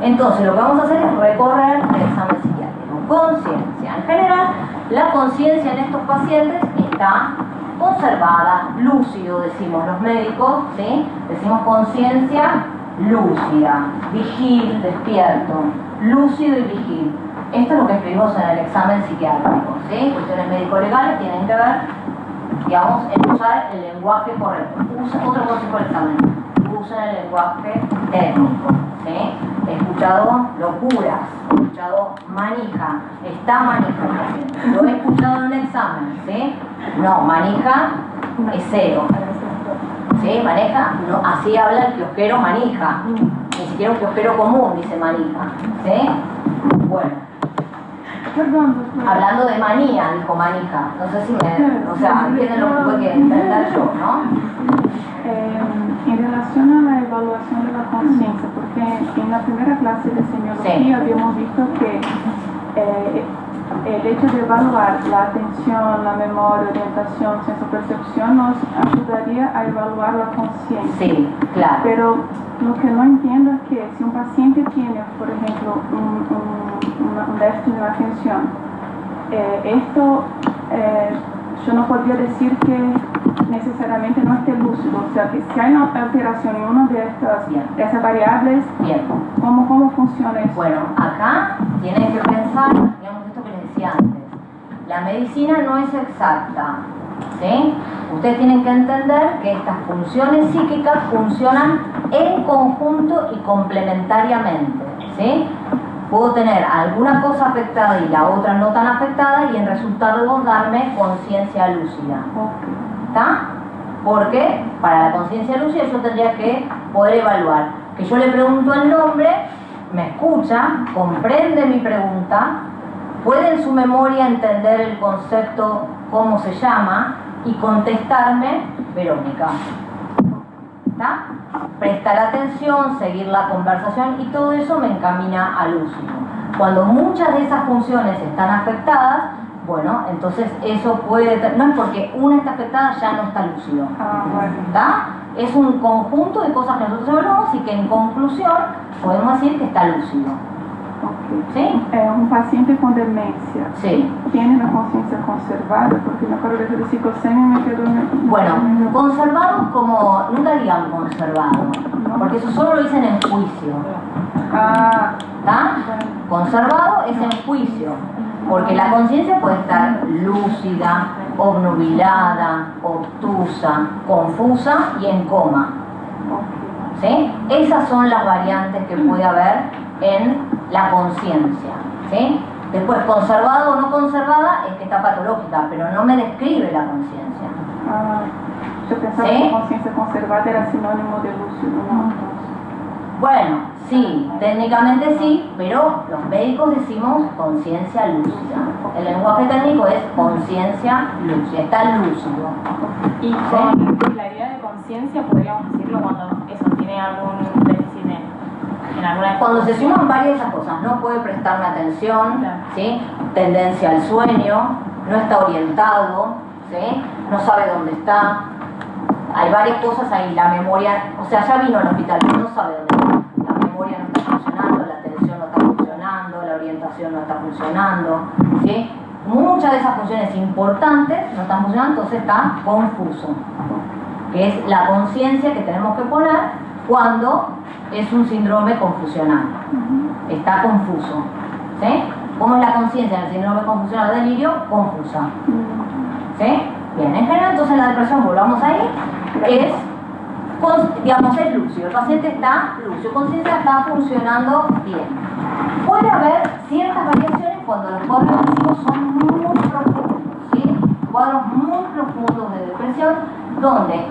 Entonces lo que vamos a hacer es recorrer el examen psiquiátrico. Conciencia. En general, la conciencia en estos pacientes está conservada, lúcido, decimos los médicos, ¿sí? Decimos conciencia lúcida, vigil, despierto, lúcido y vigil. Esto es lo que escribimos en el examen psiquiátrico, ¿sí? Cuestiones médico-legales tienen que ver, digamos, en usar el lenguaje correcto. Otro consejo del examen: usen el lenguaje técnico, ¿sí? He escuchado locuras, he escuchado manija, está manija el paciente. Lo he escuchado en un examen, ¿sí? No, manija es cero. ¿Sí? Maneja, no, así habla el kiosquero manija. Ni siquiera un kiosquero común dice manija. ¿Sí? Bueno. Perdón, doctora. Hablando de manía, dijo manija. No sé si me... O sea, entienden lo que tuve que entender yo, ¿no? En relación a la evaluación de la conciencia, porque en la primera clase de semiología habíamos visto que el hecho de evaluar la atención, la memoria, orientación, senso-percepción nos ayudaría a evaluar la conciencia. Sí, claro. Pero lo que no entiendo es que si un paciente tiene, por ejemplo, un déficit de la atención, yo no podría decir que necesariamente no esté lúcido, o sea, que si hay una alteración en una de estas variables, ¿cómo funciona eso? Bueno, acá tienen que pensar, digamos, esto que les decía antes. La medicina no es exacta, ¿sí? Ustedes tienen que entender que estas funciones psíquicas funcionan en conjunto y complementariamente, ¿sí? Puedo tener alguna cosa afectada y la otra no tan afectada y en resultado darme conciencia lúcida. ¿Está? Porque para la conciencia lúcida yo tendría que poder evaluar. Que yo le pregunto el nombre, me escucha, comprende mi pregunta, puede en su memoria entender el concepto, cómo se llama, y contestarme, Verónica. ¿Está? Prestar atención, seguir la conversación y todo eso me encamina al lúcido. Cuando muchas de esas funciones están afectadas, bueno, entonces eso puede... No es porque una está afectada ya no está lúcido. ¿Está? Es un conjunto de cosas que nosotros evaluamos y que en conclusión podemos decir que está lúcido. ¿Sí? Un paciente con demencia, sí, ¿tiene la conciencia conservada? Porque me acuerdo de psicosemi me quedó... Bueno, conservados como... Nunca digan conservado, porque eso solo lo dicen en juicio. ¿Está? Conservado es en juicio, porque la conciencia puede estar lúcida, obnubilada, obtusa, confusa y en coma. ¿Sí? Esas son las variantes que puede haber en la conciencia. ¿Sí? Después, conservado o no conservada es que está patológica, pero no me describe la conciencia. Yo pensaba que la conciencia conservada era sinónimo de lúcido, ¿no? Bueno, sí, técnicamente sí, pero los médicos decimos conciencia lúcida. El lenguaje técnico es conciencia lúcida, está lúcido. Y con la idea de conciencia podríamos decirlo cuando eso tiene algún déficit en alguna... Cuando se suman varias de esas cosas, no puede prestarme atención, claro. ¿Sí? Tendencia al sueño, no está orientado, ¿sí? No sabe dónde está. Hay varias cosas ahí, la memoria, o sea, ya vino al hospital, pero no sabe dónde está. La memoria no está funcionando, la atención no está funcionando, la orientación no está funcionando, ¿sí? Muchas de esas funciones importantes no están funcionando, entonces está confuso. Que es la conciencia que tenemos que poner cuando es un síndrome confusional. Está confuso, ¿sí? ¿Cómo es la conciencia en el síndrome confusional de delirio? Confusa. ¿Sí? Bien, en general, entonces la depresión, volvamos ahí, es, digamos, es lúcido. El paciente está lúcido, conciencia está funcionando bien. Puede haber ciertas variaciones cuando los cuadros depresivos son muy profundos, ¿sí? Cuadros muy profundos de depresión, donde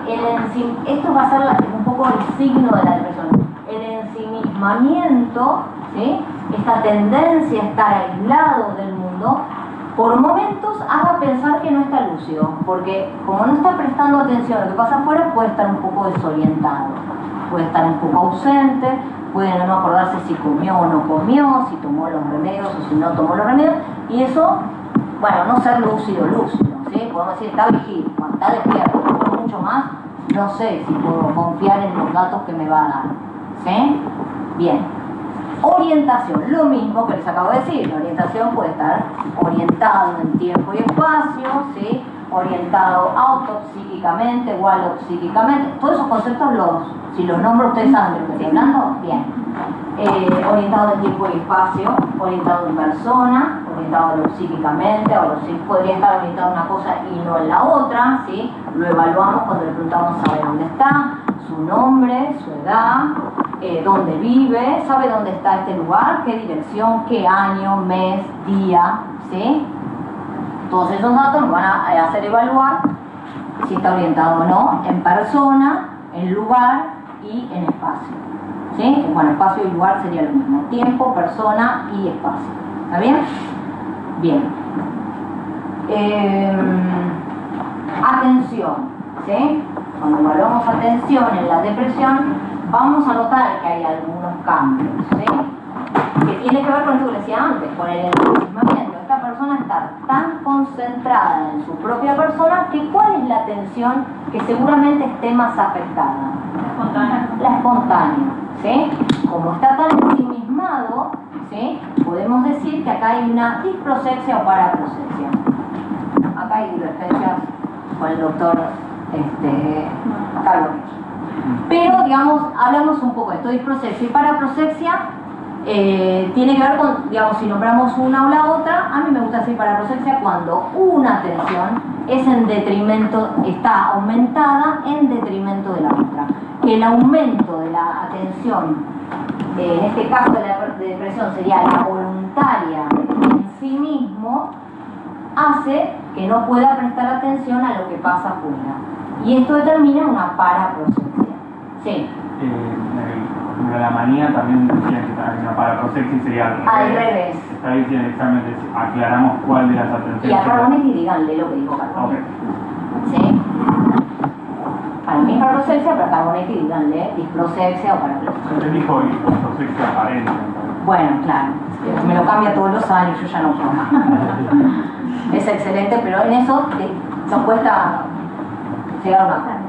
esto va a ser un poco el signo de la depresión, el ensimismamiento ensimismamiento, ¿sí? Esta tendencia a estar aislado del mundo, por momentos haga pensar que no está lúcido, porque como no está prestando atención a lo que pasa afuera, puede estar un poco desorientado, puede estar un poco ausente, puede no acordarse si comió o no comió, si tomó los remedios o si no tomó los remedios, y eso, bueno, no ser lúcido, ¿sí? Podemos decir, está vigil, cuando está despierto, por mucho más, no sé si puedo confiar en los datos que me va a dar, ¿sí? Bien. Orientación, lo mismo que les acabo de decir, la orientación puede estar orientado en tiempo y espacio, ¿sí? Orientado autopsíquicamente o alopsíquicamente, todos esos conceptos si los nombro ustedes saben de lo que estoy hablando, bien. Orientado en tiempo y espacio, orientado en persona, orientado alopsíquicamente, podría estar orientado en una cosa y no en la otra, ¿sí? Lo evaluamos cuando le preguntamos sabe dónde está, su nombre, su edad, dónde vive, sabe dónde está este lugar, qué dirección, qué año, mes, día, ¿sí? Todos esos datos nos van a hacer evaluar si está orientado o no en persona, en lugar y en espacio, ¿sí? Bueno, espacio y lugar sería lo mismo, tiempo, persona y espacio, ¿está bien? Bien. Atención, ¿sí? Cuando evaluamos atención en la depresión, vamos a notar que hay algunos cambios, ¿sí? Que tiene que ver con lo que decía antes, con el ensimismamiento. Esta persona está tan concentrada en su propia persona que ¿cuál es la atención que seguramente esté más afectada? La espontánea, ¿sí? Como está tan ensimismado, ¿sí? Podemos decir que acá hay una disprosexia o paraprosexia. Acá hay divergencias con el doctor Carlos. Pero, digamos, hablamos un poco de esto, disprosexia y paraprosexia. Tiene que ver con, digamos, si nombramos una o la otra, a mí me gusta decir paraprosexia cuando una atención es en detrimento, está aumentada en detrimento de la otra. Que el aumento de la atención, en este caso de la depresión sería la voluntaria en sí mismo, hace que no pueda prestar atención a lo que pasa afuera. Y esto determina una paraprosexia. Sí. La manía también decía que hay una paraprosexia y sería al revés. Está diciendo exactamente, aclaramos cuál de las atenciones. Y a Carbonetti díganle lo que dijo Carbonetti. Okay. ¿Sí? Para mí es paraprosexia, pero a Carbonetti díganle disprosexia o paraprosexia. Él dijo disprosexia aparente. Bueno, claro. Me lo cambia todos los años, yo ya no puedo. Es excelente, pero en eso nos cuesta llegar a una.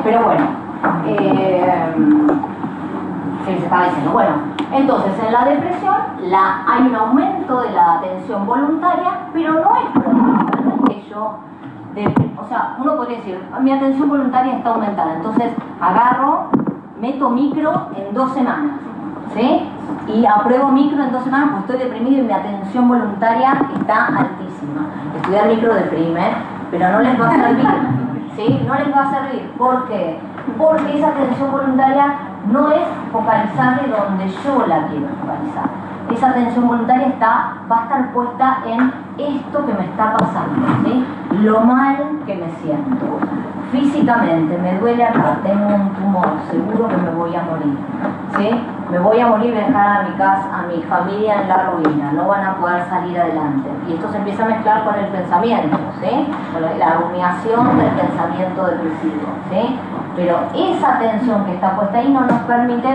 Pero bueno, se estaba diciendo, bueno, entonces en la depresión hay un aumento de la atención voluntaria, pero no es productiva, no es que yo, o sea, uno podría decir, mi atención voluntaria está aumentada, entonces meto micro en 2 semanas, ¿sí? Y apruebo micro en 2 semanas porque estoy deprimido y mi atención voluntaria está altísima. Estudiar micro deprime, pero no les va a servir. ¿Sí? No les va a servir. ¿Por qué? Porque esa atención voluntaria no es focalizable donde yo la quiero focalizar. Esa atención voluntaria va a estar puesta en esto que me está pasando, ¿sí? Lo mal que me siento. Físicamente, me duele acá, tengo un tumor, seguro que me voy a morir, ¿sí? Me voy a morir y dejar a mi casa, a mi familia en la ruina, no van a poder salir adelante. Y esto se empieza a mezclar con el pensamiento, ¿sí? Con la rumiación del pensamiento depresivo, ¿sí? Pero esa atención que está puesta ahí no nos permite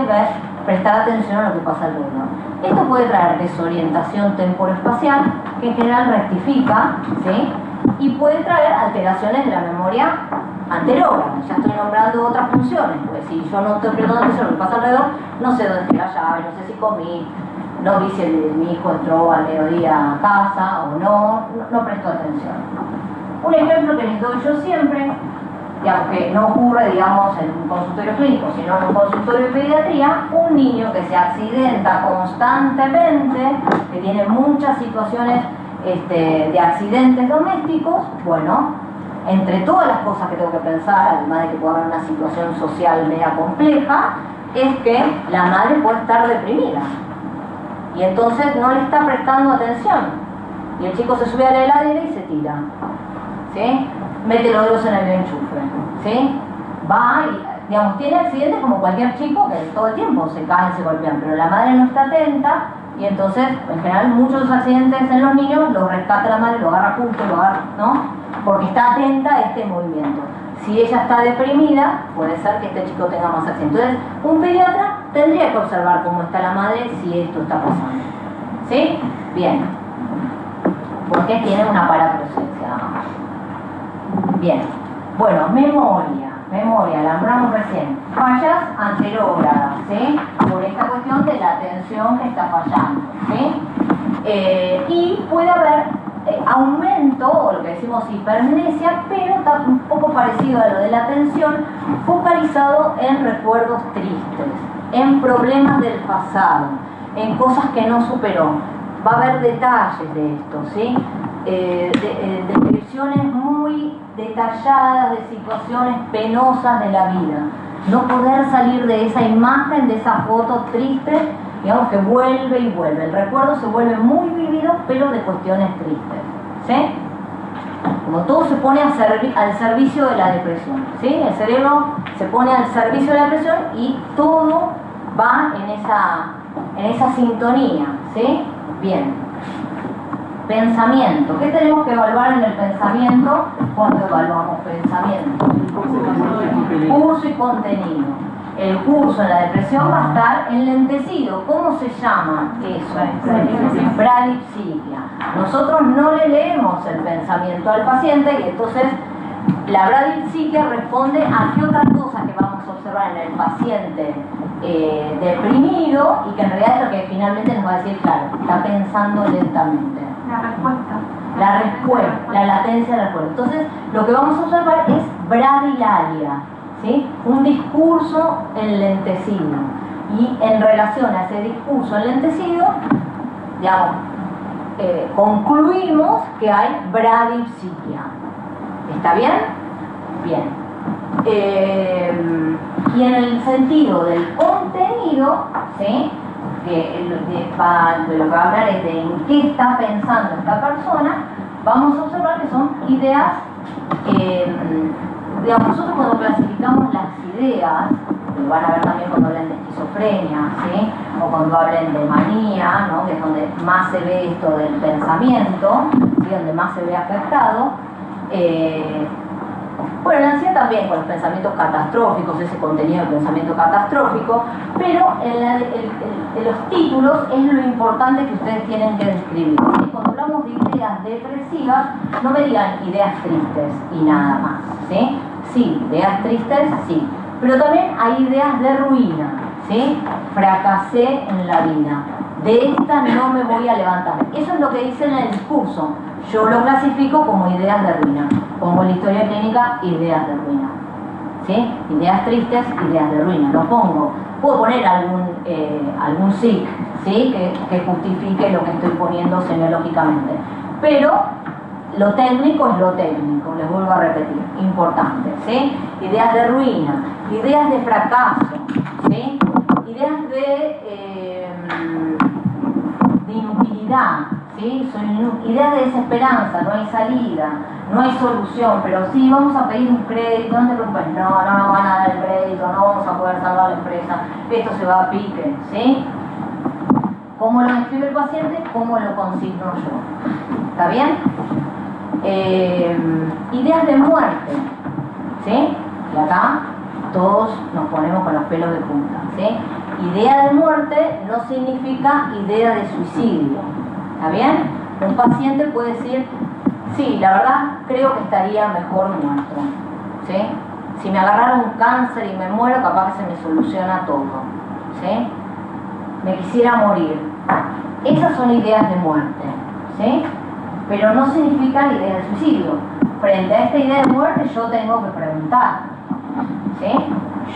prestar atención a lo que pasa alrededor. Esto puede traer desorientación temporoespacial, que en general rectifica, ¿sí? Y puede traer alteraciones de la memoria anterior. Ya estoy nombrando otras funciones, pues si yo no estoy prestando atención a lo que pasa alrededor, no sé dónde está la llave, no sé si comí, no vi si mi hijo entró al mediodía a casa o no presto atención. Un ejemplo que les doy yo siempre, digamos que no ocurre, digamos, en un consultorio clínico, sino en un consultorio de pediatría, un niño que se accidenta constantemente, que tiene muchas situaciones de accidentes domésticos, bueno, entre todas las cosas que tengo que pensar, además de que puede haber una situación social media compleja, es que la madre puede estar deprimida y entonces no le está prestando atención y el chico se sube a la heladera y se tira, ¿sí? Mete los dedos en el enchufe, ¿sí? Va y digamos, tiene accidentes como cualquier chico que todo el tiempo se caen, se golpean, pero la madre no está atenta y entonces, en general, muchos accidentes en los niños los rescata la madre, lo agarra justo, lo agarra, ¿no? Porque está atenta a este movimiento. Si ella está deprimida, puede ser que este chico tenga más accidentes. Entonces, un pediatra tendría que observar cómo está la madre si esto está pasando. ¿Sí? Bien. Porque tiene una paraprocesia. Bien. Bueno, memoria, la hablamos recién. Fallas anterógradas, ¿sí? Por esta cuestión de la atención que está fallando, ¿sí? Y puede haber aumento, o lo que decimos hipermnesia, pero está un poco parecido a lo de la atención, focalizado en recuerdos tristes, en problemas del pasado, en cosas que no superó. Va a haber detalles de esto, ¿sí? Descripciones muy detalladas de situaciones penosas de la vida. No poder salir de esa imagen, de esa foto triste, digamos que vuelve y vuelve. El recuerdo se vuelve muy vivido, pero de cuestiones tristes, ¿sí? Como todo se pone al servicio de la depresión, ¿sí? El cerebro se pone al servicio de la depresión y todo va en esa sintonía, ¿sí? Bien. Pensamiento. ¿Qué tenemos que evaluar en el pensamiento cuando evaluamos pensamiento? Curso y contenido. El curso en la depresión va a estar enlentecido. ¿Cómo se llama eso? Bradipsiquia. Nosotros no le leemos el pensamiento al paciente y entonces la bradipsiquia responde a qué otra cosa que vamos a observar en el paciente deprimido y que en realidad es lo que finalmente nos va a decir, claro, está pensando lentamente. La respuesta, la latencia de la respuesta. Entonces, lo que vamos a observar es bradilalia, ¿sí? Un discurso enlentecido. Y en relación a ese discurso enlentecido, digamos, concluimos que hay bradipsiquia. ¿Está bien? Bien. Y en el sentido del contenido, ¿sí? De lo que va a hablar es de en qué está pensando esta persona, vamos a observar que son ideas, digamos, nosotros cuando clasificamos las ideas, lo van a ver también cuando hablan de esquizofrenia, ¿sí? O cuando hablen de manía, ¿no? Que es donde más se ve esto del pensamiento, ¿sí? Donde más se ve afectado. Bueno, la ansiedad también con los pensamientos catastróficos, ese contenido de pensamiento catastrófico, pero en los títulos es lo importante que ustedes tienen que describir. ¿Sí? Cuando hablamos de ideas depresivas, no me digan ideas tristes y nada más, ¿sí? Sí, ideas tristes, sí, pero también hay ideas de ruina, ¿sí? Fracasé en la vida, de esta no me voy a levantar. Eso es lo que dicen en el discurso. Yo lo clasifico como ideas de ruina. Pongo en la historia clínica ideas de ruina, ¿sí? Ideas tristes, ideas de ruina. Lo pongo. Puedo poner algún SIC, ¿sí? Que justifique lo que estoy poniendo semiológicamente. Pero lo técnico es lo técnico, les vuelvo a repetir, importante, ¿sí? Ideas de ruina, ideas de fracaso, ¿sí? Ideas de inutilidad, ¿sí? Son ideas de desesperanza, no hay salida, no hay solución, pero sí, vamos a pedir un crédito, no te preocupes, no van a dar el crédito, no vamos a poder salvar la empresa, esto se va a pique, ¿sí? ¿Cómo lo describe el paciente? ¿Cómo lo consigno yo? ¿Está bien? Ideas de muerte, ¿sí? Y acá todos nos ponemos con los pelos de punta, ¿sí? Idea de muerte no significa idea de suicidio, ¿está bien? Un paciente puede decir, sí, la verdad creo que estaría mejor muerto, ¿sí? Si me agarrara un cáncer y me muero, capaz que se me soluciona todo, ¿sí? Me quisiera morir. Esas son ideas de muerte, ¿sí? Pero no significan ideas de suicidio. Frente a esta idea de muerte yo tengo que preguntar, ¿sí?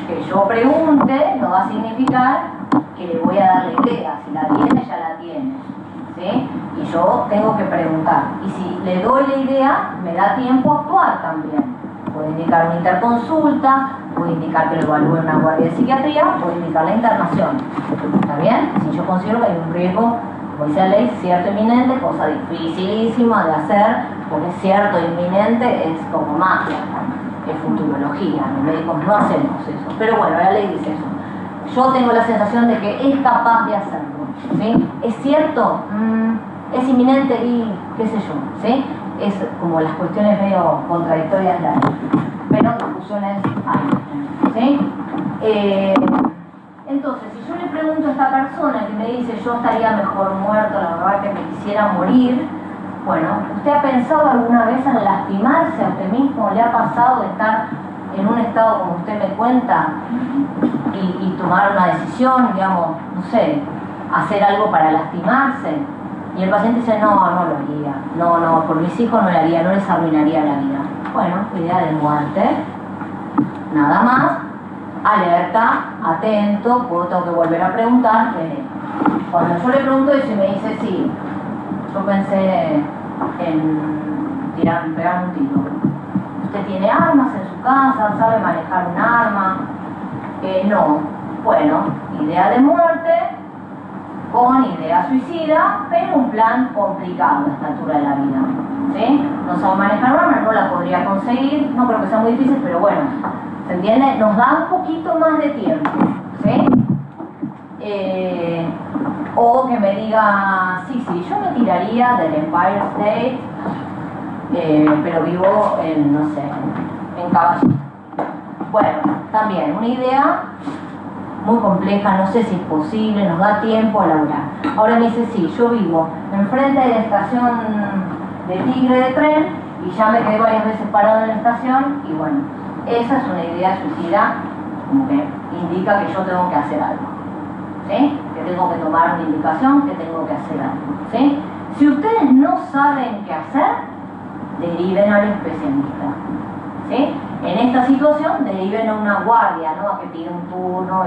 Que yo pregunte no va a significar que le voy a dar la idea. Si la tiene, ya la tiene, ¿sí? Y yo tengo que preguntar. Y si le doy la idea, me da tiempo a actuar también. Puede indicar una interconsulta, puede indicar que lo evalúe una guardia de psiquiatría, puede indicar la internación. ¿Está bien? Si yo considero que hay un riesgo, como dice la ley, cierto inminente, cosa dificilísima de hacer, porque cierto inminente es como magia. es futurología, los médicos no hacemos eso. Pero bueno, la ley dice eso. Yo tengo la sensación de que es capaz de hacerlo, ¿sí? ¿Es cierto? ¿Es inminente? Y qué sé yo, ¿sí? Es como las cuestiones medio contradictorias de la ley. Pero discusiones hay, ¿sí? Entonces, si yo le pregunto a esta persona que me dice yo estaría mejor muerto, la verdad que me quisiera morir, bueno, ¿usted ha pensado alguna vez en lastimarse a usted mismo? ¿Le ha pasado de estar en un estado como usted me cuenta y tomar una decisión, digamos, no sé, hacer algo para lastimarse? Y el paciente dice, no lo haría, no, por mis hijos no lo haría, no les arruinaría la vida. Bueno, idea de muerte, nada más, alerta, atento, tengo que volver a preguntar. Cuando yo le pregunto eso y me dice, sí, yo pensé en pegar un tiro. ¿Usted tiene armas en su casa? ¿Sabe manejar un arma? No. Bueno, idea de muerte con idea suicida, pero un plan complicado a esta altura de la vida, ¿sí? No sabe manejar un arma, no la podría conseguir, no creo que sea muy difícil, pero bueno, ¿se entiende? Nos da un poquito más de tiempo, ¿sí? O que me diga, sí, yo me tiraría del Empire State, pero vivo en, no sé, en Caballito. Bueno, también una idea muy compleja, no sé si es posible, nos da tiempo a laburar. Ahora me dice, sí, yo vivo enfrente de la estación de Tigre de tren y ya me quedé varias veces parado en la estación y bueno, esa es una idea suicida, como que indica que yo tengo que hacer algo, ¿sí? Que tengo que tomar una indicación, que tengo que hacer algo, ¿sí? Si ustedes no saben qué hacer, deriven al especialista, ¿sí? En esta situación deriven a una guardia, ¿no? A que pida un turno,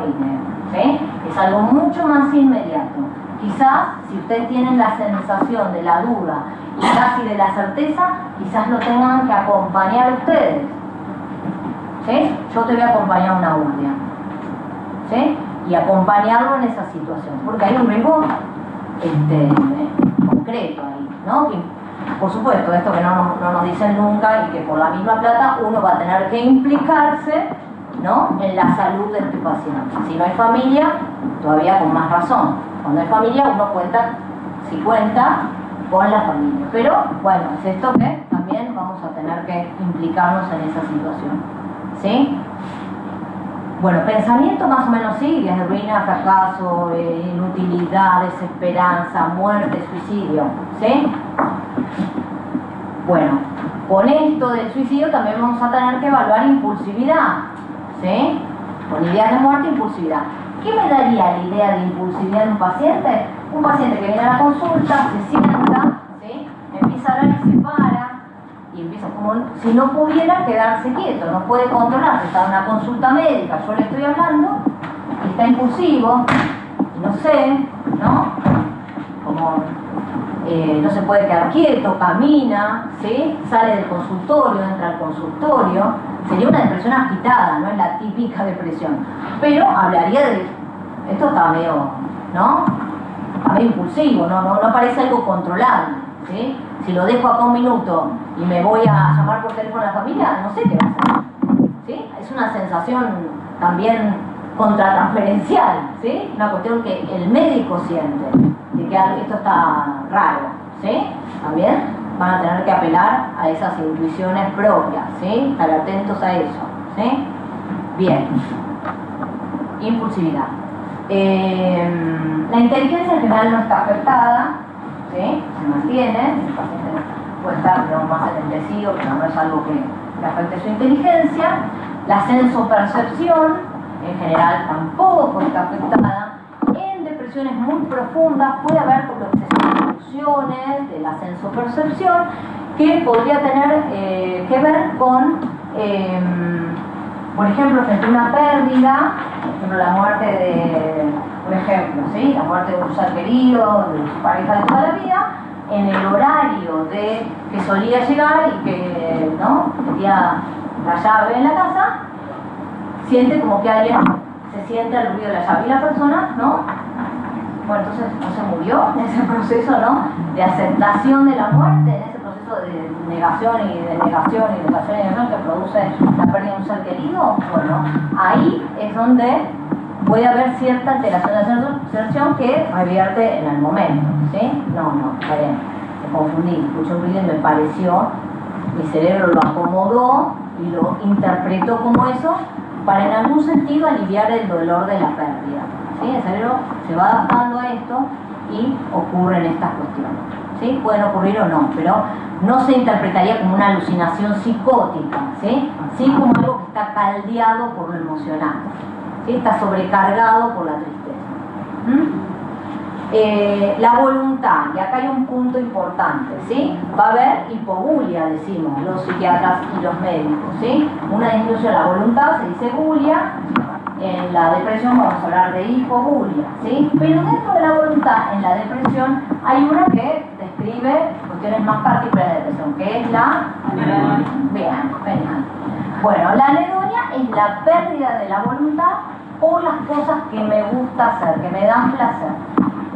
¿sí? Es algo mucho más inmediato. Quizás, si ustedes tienen la sensación de la duda y casi de la certeza, quizás lo tengan que acompañar ustedes, ¿sí? Yo te voy a acompañar a una guardia, ¿sí? Y acompañarlo en esa situación, porque hay un riesgo concreto ahí, ¿no? Por supuesto, esto que no nos dicen nunca y que por la misma plata uno va a tener que implicarse, ¿no? En la salud de este paciente. Si no hay familia, todavía con más razón. Cuando hay familia uno cuenta con la familia. Pero bueno, es esto que también vamos a tener que implicarnos en esa situación, ¿sí? Bueno, pensamiento más o menos sigue, ruina, fracaso, inutilidad, desesperanza, muerte, suicidio, ¿sí? Bueno, con esto del suicidio también vamos a tener que evaluar impulsividad, ¿sí? Con ideas de muerte, impulsividad. ¿Qué me daría la idea de impulsividad en un paciente? Un paciente que viene a la consulta, se sienta, ¿sí? Empieza a hablar y se para, y empieza como si no pudiera quedarse quieto, no puede controlarse, está en una consulta médica, yo le estoy hablando, y está impulsivo, y no sé, ¿no? Como no se puede quedar quieto, camina, ¿sí? Sale del consultorio, entra al consultorio, sería una depresión agitada, no es la típica depresión, pero hablaría de, esto está medio, ¿no? Está medio impulsivo, no parece algo controlable, ¿sí? Si lo dejo acá un minuto y me voy a llamar por teléfono a la familia, no sé qué va a hacer, ¿sí? Es una sensación también contratransferencial, ¿sí? Una cuestión que el médico siente, de que esto está raro, ¿sí? También van a tener que apelar a esas intuiciones propias, ¿sí? Estar atentos a eso, ¿sí? Bien. Impulsividad. La inteligencia en general no está afectada, ¿sí? Se mantiene, el paciente puede estar más enlentecido, pero no es algo que afecte su inteligencia. La sensopercepción en general tampoco está afectada. En depresiones muy profundas puede haber disfunciones de la sensopercepción que podría tener que ver con, por ejemplo, frente a una pérdida, por ejemplo, la muerte de, por ejemplo, ¿sí? La muerte de un ser querido, de su pareja de toda la vida, en el horario que solía llegar y que, ¿no? Tenía la llave en la casa, siente como que alguien se siente el ruido de la llave y la persona, ¿no? Bueno, entonces no se murió en ese proceso, ¿no? De aceptación de la muerte, en ese proceso proceso de negación y de negación y negación que produce la pérdida de un ser querido, bueno, ahí es donde puede haber cierta alteración de la sensación que revierte en el momento, ¿sí? No, está bien, me confundí, escuché un ruido y me pareció, mi cerebro lo acomodó y lo interpretó como eso para en algún sentido aliviar el dolor de la pérdida, ¿sí? El cerebro se va adaptando a esto y ocurren estas cuestiones, ¿sí? Pueden ocurrir o no, pero no se interpretaría como una alucinación psicótica, ¿sí? Sí como algo que está caldeado por lo emocional, ¿sí? Está sobrecargado por la tristeza. La voluntad, y acá hay un punto importante, ¿sí? Va a haber hipobulia, decimos los psiquiatras y los médicos, ¿sí? Una disminución de la voluntad se dice bulia. En la depresión vamos a hablar de hipobulia, ¿sí? Pero dentro de la voluntad, en la depresión, hay una que describe cuestiones más particulares de depresión, que es la anedonia. Bien, genial. Bueno, la anedonia es la pérdida de la voluntad por las cosas que me gusta hacer, que me dan placer.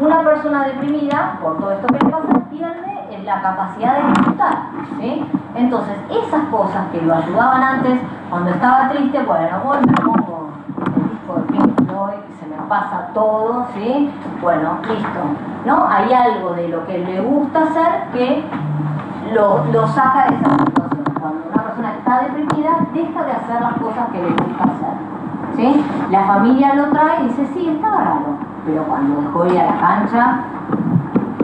Una persona deprimida, por todo esto que le pasa, pierde la capacidad de disfrutar, ¿sí? Entonces, esas cosas que lo ayudaban antes, cuando estaba triste, bueno, voy, me pongo el disco de Pink Floyd, se me pasa todo, ¿sí? Bueno, listo, ¿no? Hay algo de lo que le gusta hacer que lo saca de esa situación. Cuando una persona está deprimida, deja de hacer las cosas que le gusta hacer, ¿sí? La familia lo trae y dice, sí, estaba raro. Pero cuando dejó ir a la cancha,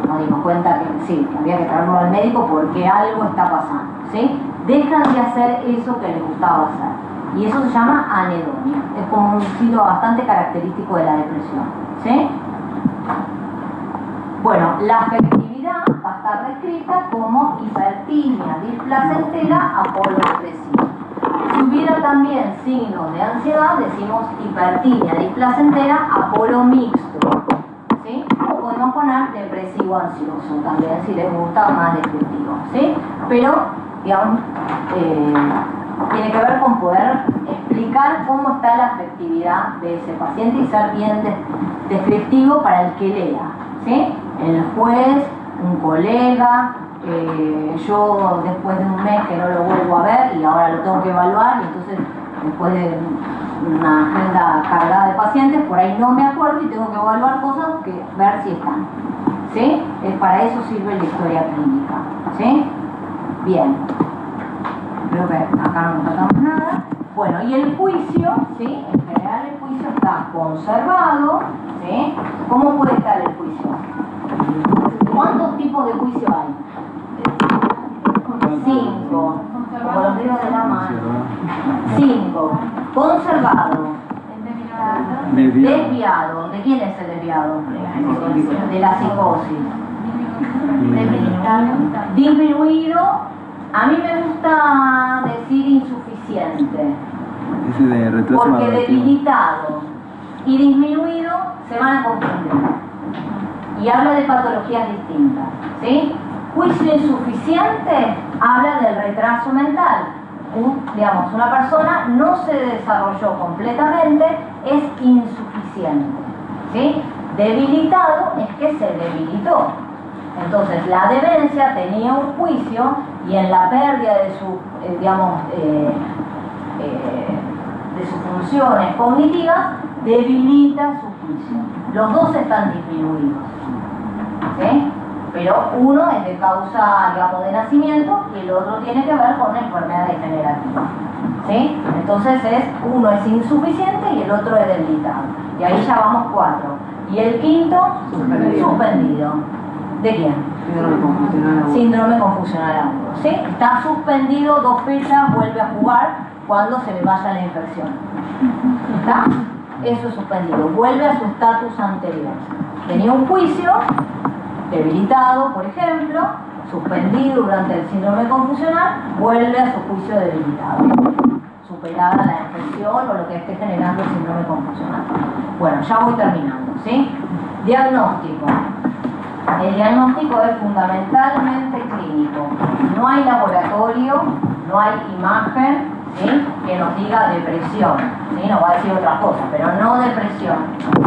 nos dimos cuenta que sí, que había que traerlo al médico porque algo está pasando, ¿sí? Dejan de hacer eso que les gustaba hacer. Y eso se llama anedonia. Es como un signo bastante característico de la depresión, ¿sí? Bueno, la afectividad va a estar descrita como hipertimia displacentera apolodepresiva. Si hubiera también signos de ansiedad, decimos hipertimia displacentera apolo mixto, ¿sí? O podemos poner depresivo ansioso también, si les gusta más descriptivo, ¿sí? Pero, digamos, tiene que ver con poder explicar cómo está la afectividad de ese paciente y ser bien descriptivo para el que lea, ¿sí? El juez, un colega, yo después de un mes que no lo vuelvo a ver y ahora lo tengo que evaluar y entonces después de una agenda cargada de pacientes por ahí no me acuerdo y tengo que evaluar cosas que ver si están, ¿sí? Para eso sirve la historia clínica, ¿sí? Bien, creo que acá no nos tratamos nada. Bueno, y el juicio, ¿sí? En general el juicio está conservado, ¿sí? ¿Cómo puede estar el juicio? ¿Cuántos tipos de juicio hay? 5, como los dedos de la mano. 5. Conservado. Desviado. ¿De quién es el desviado? De la psicosis. Disminuido. A mí me gusta decir insuficiente. Ese de retraso porque adaptativo. debilitado y disminuido se van a confundir. Y habla de patologías distintas, ¿sí? Juicio insuficiente habla del retraso mental. Digamos, una persona no se desarrolló completamente, es insuficiente, ¿sí? Debilitado es que se debilitó. Entonces, la demencia tenía un juicio y en la pérdida de su, de sus funciones cognitivas, debilita su juicio. Los dos están disminuidos, ¿sí? Pero uno es de causa, digamos, de nacimiento y el otro tiene que ver con enfermedad degenerativa, ¿sí? Entonces uno es insuficiente y el otro es debilitado. Y ahí ya vamos 4. Y el quinto, suspendido. ¿De quién? Síndrome confusional agudo, ¿sí? Está suspendido 2 fechas, vuelve a jugar cuando se le vaya la infección. ¿Está? Eso es suspendido. Vuelve a su estatus anterior. Tenía un juicio debilitado, por ejemplo, suspendido durante el síndrome confusional, vuelve a su juicio debilitado, superada la infección o lo que esté generando el síndrome confusional. Bueno, ya voy terminando, ¿sí? Diagnóstico. El diagnóstico es fundamentalmente clínico. No hay laboratorio, no hay imagen, ¿sí? Que nos diga depresión, ¿sí? Nos va a decir otra cosa, pero no depresión,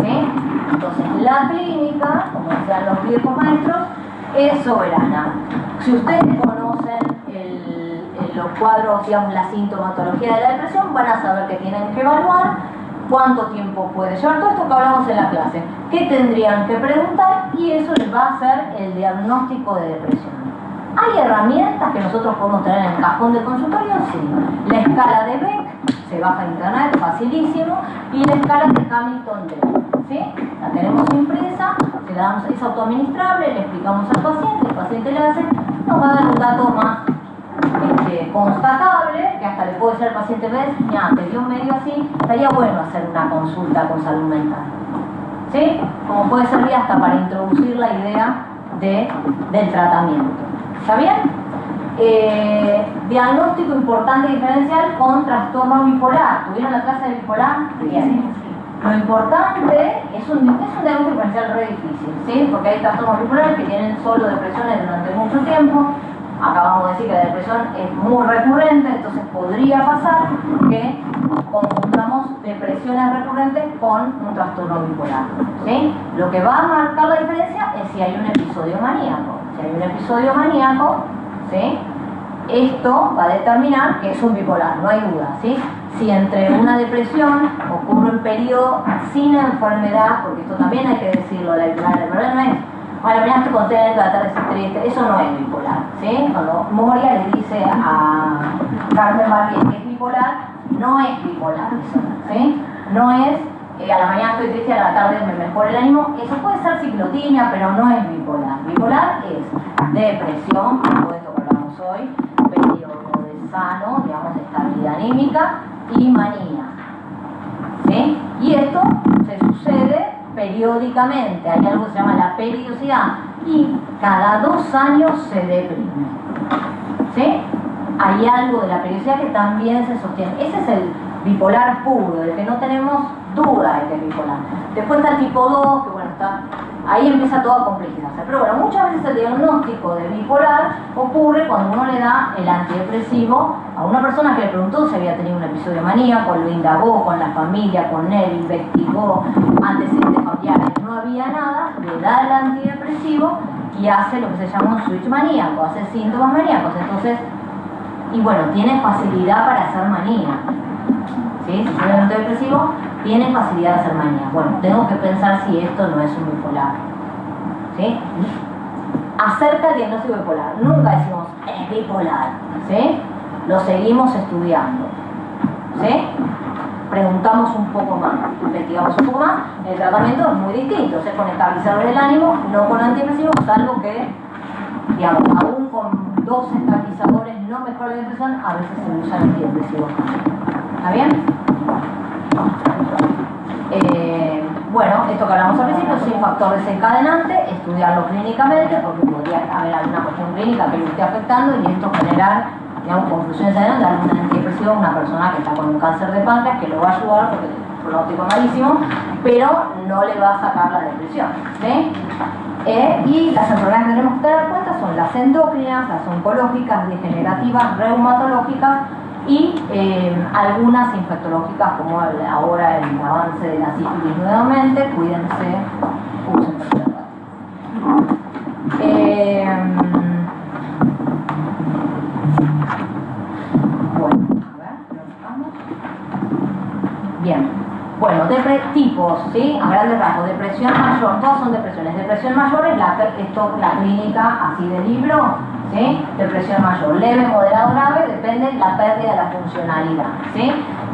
¿sí? Entonces, la clínica, como decían los viejos maestros, es soberana. Si ustedes conocen los cuadros, digamos, la sintomatología de la depresión, van a saber que tienen que evaluar cuánto tiempo puede llevar, todo esto que hablamos en la clase, qué tendrían que preguntar, y eso les va a hacer el diagnóstico de depresión. ¿Hay herramientas que nosotros podemos tener en el cajón del consultorio? Sí. La escala de Beck, se baja en internet, facilísimo, y la escala de Hamilton-Dale, ¿sí? La tenemos impresa, se la damos, es autoadministrable, le explicamos al paciente, el paciente le hace, nos va a dar un dato más constatable, que hasta le puede decir al paciente, ves, ya, te dio medio así, estaría bueno hacer una consulta con salud mental, ¿sí? Como puede servir hasta para introducir la idea del tratamiento. ¿Está bien? Diagnóstico importante y diferencial con trastorno bipolar. ¿Tuvieron la clase de bipolar? Bien. Lo importante es un diagnóstico diferencial re difícil, ¿sí? Porque hay trastornos bipolares que tienen solo depresiones durante mucho tiempo. Acabamos de decir que la depresión es muy recurrente, entonces podría pasar que confundamos depresiones recurrentes con un trastorno bipolar, ¿sí? Lo que va a marcar la diferencia es si hay un episodio maníaco. Si hay un episodio maníaco, ¿sí? Esto va a determinar que es un bipolar, no hay duda, ¿sí? Si entre una depresión ocurre un periodo sin enfermedad, porque esto también hay que decirlo, la bipolar, el problema no es, bueno, la mañana estoy contenta, la tarde estoy triste, eso no es bipolar, ¿sí? Cuando Moria le dice a Carmen Barbier que es bipolar, no es bipolar eso, ¿sí? No es a la mañana estoy triste, a la tarde me mejora el ánimo, eso puede ser ciclotimia, pero no es bipolar. Bipolar es depresión, todo esto que hablamos hoy, periodo de sano, digamos, estabilidad anímica y manía, ¿sí? Y esto se sucede periódicamente, hay algo que se llama la periodicidad, y cada 2 años se deprime, ¿sí? Hay algo de la periodicidad que también se sostiene. Ese es el bipolar puro, del que no tenemos duda de que es bipolar. Después está el tipo 2, que bueno, ahí empieza toda a complejizarse. Pero bueno, muchas veces el diagnóstico de bipolar ocurre cuando uno le da el antidepresivo a una persona que le preguntó si había tenido un episodio maníaco, lo indagó con la familia, con él, investigó antecedentes familiares, no había nada, le da el antidepresivo y hace lo que se llama un switch maníaco, hace síntomas maníacos. Entonces, y bueno, tiene facilidad para hacer manía, ¿sí? Si tiene un antidepresivo, tiene facilidad de hacer manía. Bueno, tengo que pensar si esto no es un bipolar, ¿sí? Acerca del diagnóstico bipolar, nunca decimos es bipolar, ¿sí? Lo seguimos estudiando, ¿sí? Preguntamos un poco más, investigamos un poco más. El tratamiento es muy distinto, es con estabilizadores del ánimo, no con antidepresivos, salvo que, digamos, aún con 2 estabilizadores no mejora la depresión, a veces se usa antidepresivos. ¿Está bien? Bueno, esto que hablamos al principio, sin factor desencadenante, estudiarlo clínicamente, porque podría haber alguna cuestión clínica que lo esté afectando y esto generar, digamos, conclusiones adelante, dar un antidepresivo a una persona que está con un cáncer de páncreas, que lo va a ayudar porque el pronóstico es malísimo, pero no le va a sacar la depresión, ¿sí? Y las enfermedades que tenemos que tener en cuenta son las endocrinas, las oncológicas, degenerativas, reumatológicas y algunas infectológicas, como ahora el avance de la sífilis nuevamente. Cuídense, usen preservativo. Bueno, a ver, ¿lo vamos? Bien. Bueno, tipos, ¿sí? A grandes rasgos, depresión mayor, todas son depresiones. Depresión mayor es la clínica así de libro, ¿sí? Depresión mayor, leve, moderado, grave, depende de la pérdida de la funcionalidad, ¿sí?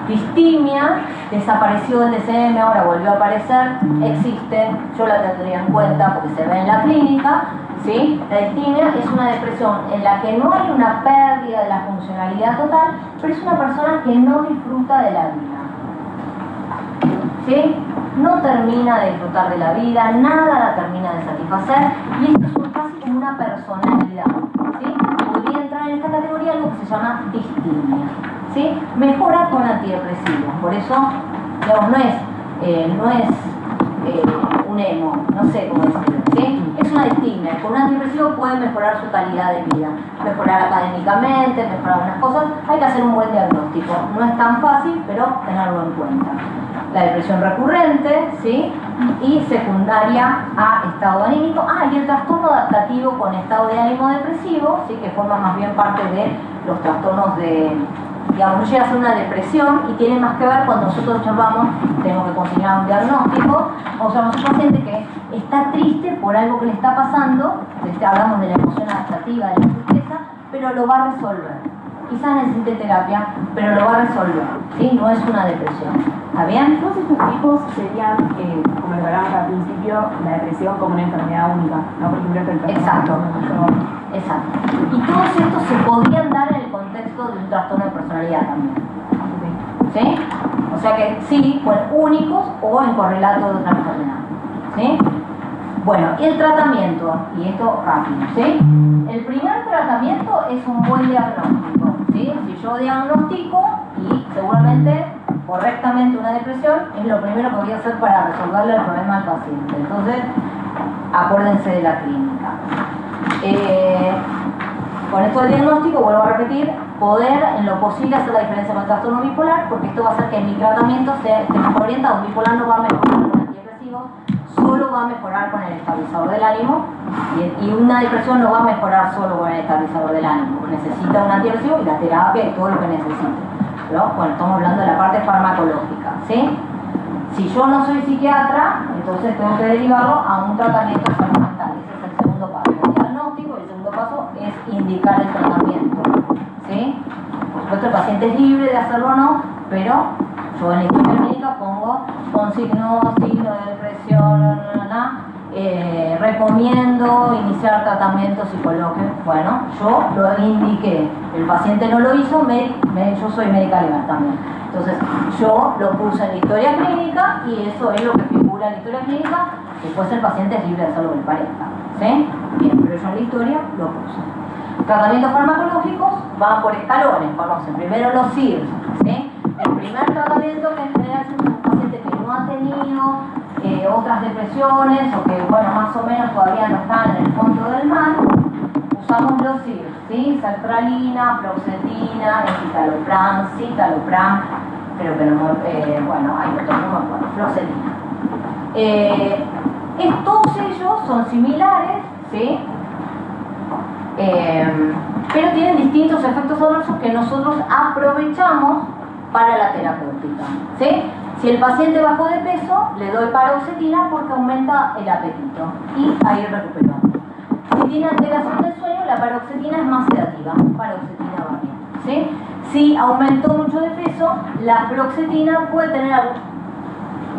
Distimia, desapareció del DSM, ahora volvió a aparecer, existe, yo la tendría en cuenta porque se ve en la clínica, ¿sí? La distimia es una depresión en la que no hay una pérdida de la funcionalidad total, pero es una persona que no disfruta de la vida, ¿sí? No termina de disfrutar de la vida, nada la termina de satisfacer, y esto es casi como una personalidad, ¿sí? Podría entrar en esta categoría algo que se llama distimia, ¿sí? Mejora con antidepresivos, por eso, digamos, no es un emo, no sé cómo decirlo, ¿sí? Es una distimia, con un antidepresivo puede mejorar su calidad de vida, mejorar académicamente, mejorar algunas cosas. Hay que hacer un buen diagnóstico, no es tan fácil, pero tenerlo en cuenta. La depresión recurrente, ¿sí? Y secundaria a estado anímico. Y el trastorno adaptativo con estado de ánimo depresivo, ¿sí? Que forma más bien parte de los trastornos de, digamos, no llega a ser una depresión y tiene más que ver cuando nosotros observamos, tenemos que consignar un diagnóstico, observamos a un paciente que está triste por algo que le está pasando, hablamos de la emoción adaptativa, de la tristeza, pero lo va a resolver. Quizás necesite terapia, pero lo va a resolver, ¿sí? No es una depresión. ¿Está bien? Todos estos tipos serían, como lo hablábamos al principio, la depresión como una enfermedad única, ¿no? Por ejemplo, el Exacto. Exacto. Y todos estos se podrían dar en el contexto de un trastorno de personalidad también. ¿Sí? O sea que sí, pues únicos o en correlato de otra enfermedad. ¿Sí? Bueno, y el tratamiento, y esto rápido, ¿sí? El primer tratamiento es un buen diagnóstico, ¿sí? Si yo diagnostico y seguramente correctamente una depresión, es lo primero que voy a hacer para resolverle el problema al paciente. Entonces, acuérdense de la clínica. Con esto del diagnóstico, vuelvo a repetir, poder en lo posible hacer la diferencia con el trastorno bipolar, porque esto va a hacer que mi tratamiento esté mejor orientado. Un bipolar no va a mejorar con antidepresivos, solo va a mejorar con el estabilizador del ánimo, y una depresión no va a mejorar solo con el estabilizador del ánimo, necesita un antidepresivo y la terapia y todo lo que necesite. ¿No? Bueno, estamos hablando de la parte farmacológica, ¿sí? Si yo no soy psiquiatra, entonces tengo que derivarlo a un tratamiento de salud mental. Ese es el segundo paso. El diagnóstico, y el segundo paso es indicar el tratamiento, ¿sí? Por supuesto, el paciente es libre de hacerlo o no, pero yo en la historia clínica pongo con signo de depresión, recomiendo iniciar tratamiento psicológico. Bueno, yo lo indiqué, el paciente no lo hizo, yo soy médica legal también. Entonces, yo lo puse en la historia clínica y eso es lo que figura en la historia clínica. Después el paciente es libre de hacer lo que le parezca, ¿sí? Bien, pero yo en la historia lo puse. Tratamientos farmacológicos van por escalones, conocen primero los CIRS, ¿sí? El primer tratamiento que en general es un paciente que no ha tenido otras depresiones o que, bueno, más o menos todavía no están en el fondo del mar, usamos los CIRS, ¿sí? Sertralina, fluoxetina, citalopram, creo que no bueno, hay otro, no me acuerdo, fluoxetina. Todos ellos son similares, ¿sí? Pero tienen distintos efectos adversos que nosotros aprovechamos para la terapéutica, ¿sí? Si el paciente bajó de peso, le doy paroxetina porque aumenta el apetito y ahí recuperamos. Si tiene alteración del sueño, la paroxetina es más sedativa, paroxetina va bien, ¿sí? Si aumentó mucho de peso, la fluoxetina puede tener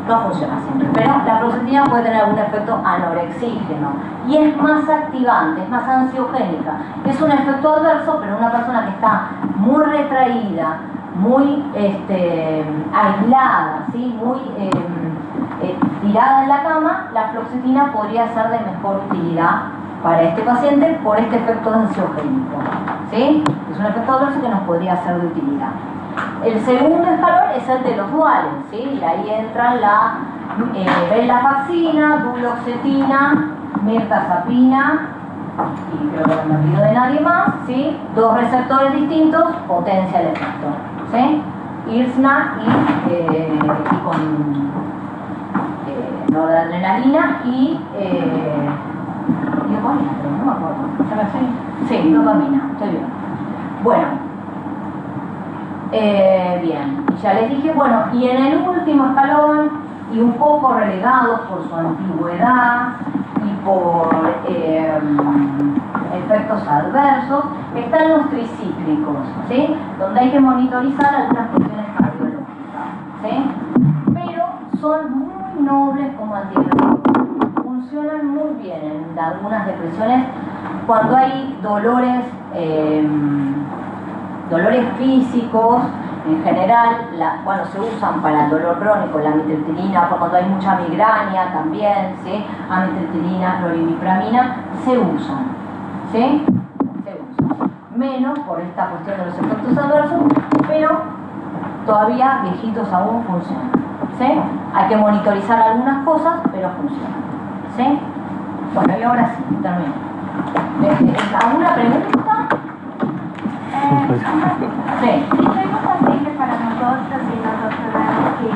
no funciona siempre, pero la fluoxetina puede tener algún efecto anorexígeno y es más activante, es más ansiogénica. Es un efecto adverso, pero una persona que está muy retraída, muy aislada, ¿sí? Muy tirada en la cama, la fluoxetina podría ser de mejor utilidad para este paciente por este efecto ansiogénico, ¿sí? Es un efecto adverso que nos podría ser de utilidad. El segundo escalón es el de los duales, ¿sí? Y ahí entran la venlafaxina, duloxetina, mirtazapina, y creo que no me olvido de nadie más, ¿sí? Dos receptores distintos, potencia el efecto, ¿sí? IRSNA y con noradrenalina y dopamina, pero no me acuerdo. Sí, dopamina, estoy bien. Bueno. Bien, ya les dije, bueno, y en el último escalón, y un poco relegados por su antigüedad y por efectos adversos, están los tricíclicos, ¿sí? Donde hay que monitorizar algunas cuestiones cardiológicas, ¿sí? Pero son muy nobles como antidepresivos, funcionan muy bien en algunas depresiones cuando hay dolores físicos, en general, se usan para el dolor crónico, la amitriptilina, cuando hay mucha migraña también, ¿sí? Amitriptilina, clorimipramina, se usan, ¿sí? Se usan. Menos por esta cuestión de los efectos adversos, pero todavía viejitos aún funcionan, ¿sí? Hay que monitorizar algunas cosas, pero funcionan, ¿sí? Bueno, y ahora sí, termino. ¿Alguna pregunta? Sí. Tenemos así que para nosotros y nosotros vemos que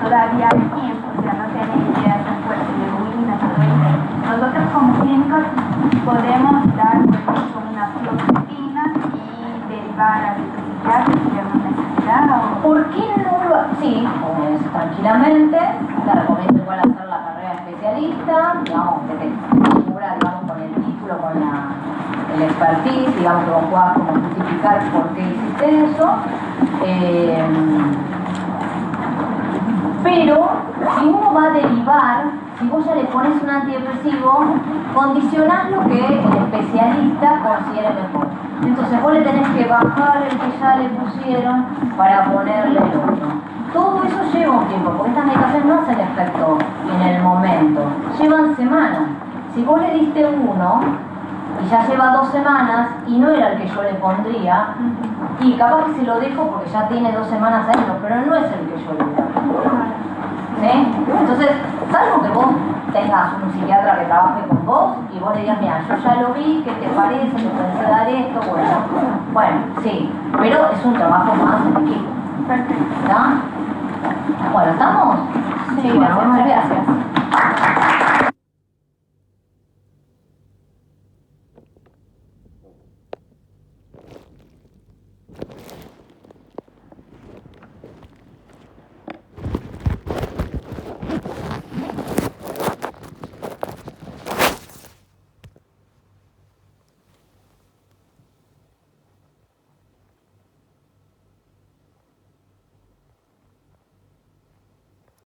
todavía hay tiempo, o sea, no tienen ideas tan fuertes de heroína, todo eso. Nosotros como clínicos podemos dar, por ejemplo, una fluoxetina y derivar ¿Por qué no lo sí, pues, tranquilamente, te recomiendo igual hacer la carrera especialista, digamos, que te cubra, digamos, con el título, con el expertise, digamos, que vos puedas como justificar por qué hiciste eso. Pero si uno va a derivar, si vos ya le pones un antidepresivo, condicionás lo que el especialista considere mejor. Entonces vos le tenés que bajar el que ya le pusieron para ponerle el otro. Todo eso lleva un tiempo, porque estas medicaciones no hacen efecto en el momento, llevan semanas. Si vos le diste uno y ya lleva 2 semanas y no era el que yo le pondría, y capaz que se lo dejo porque ya tiene 2 semanas adentro, pero no es el que yo le doy. ¿Sí? Entonces, salvo que vos tengas un psiquiatra que trabaje con vos y vos le digas, mira, yo ya lo vi, ¿qué te parece? ¿Te pensé dar esto? Bueno, sí, pero es un trabajo más en equipo. Perfecto. ¿Está? Bueno, ¿estamos? Sí, bueno, gracias. muchas gracias.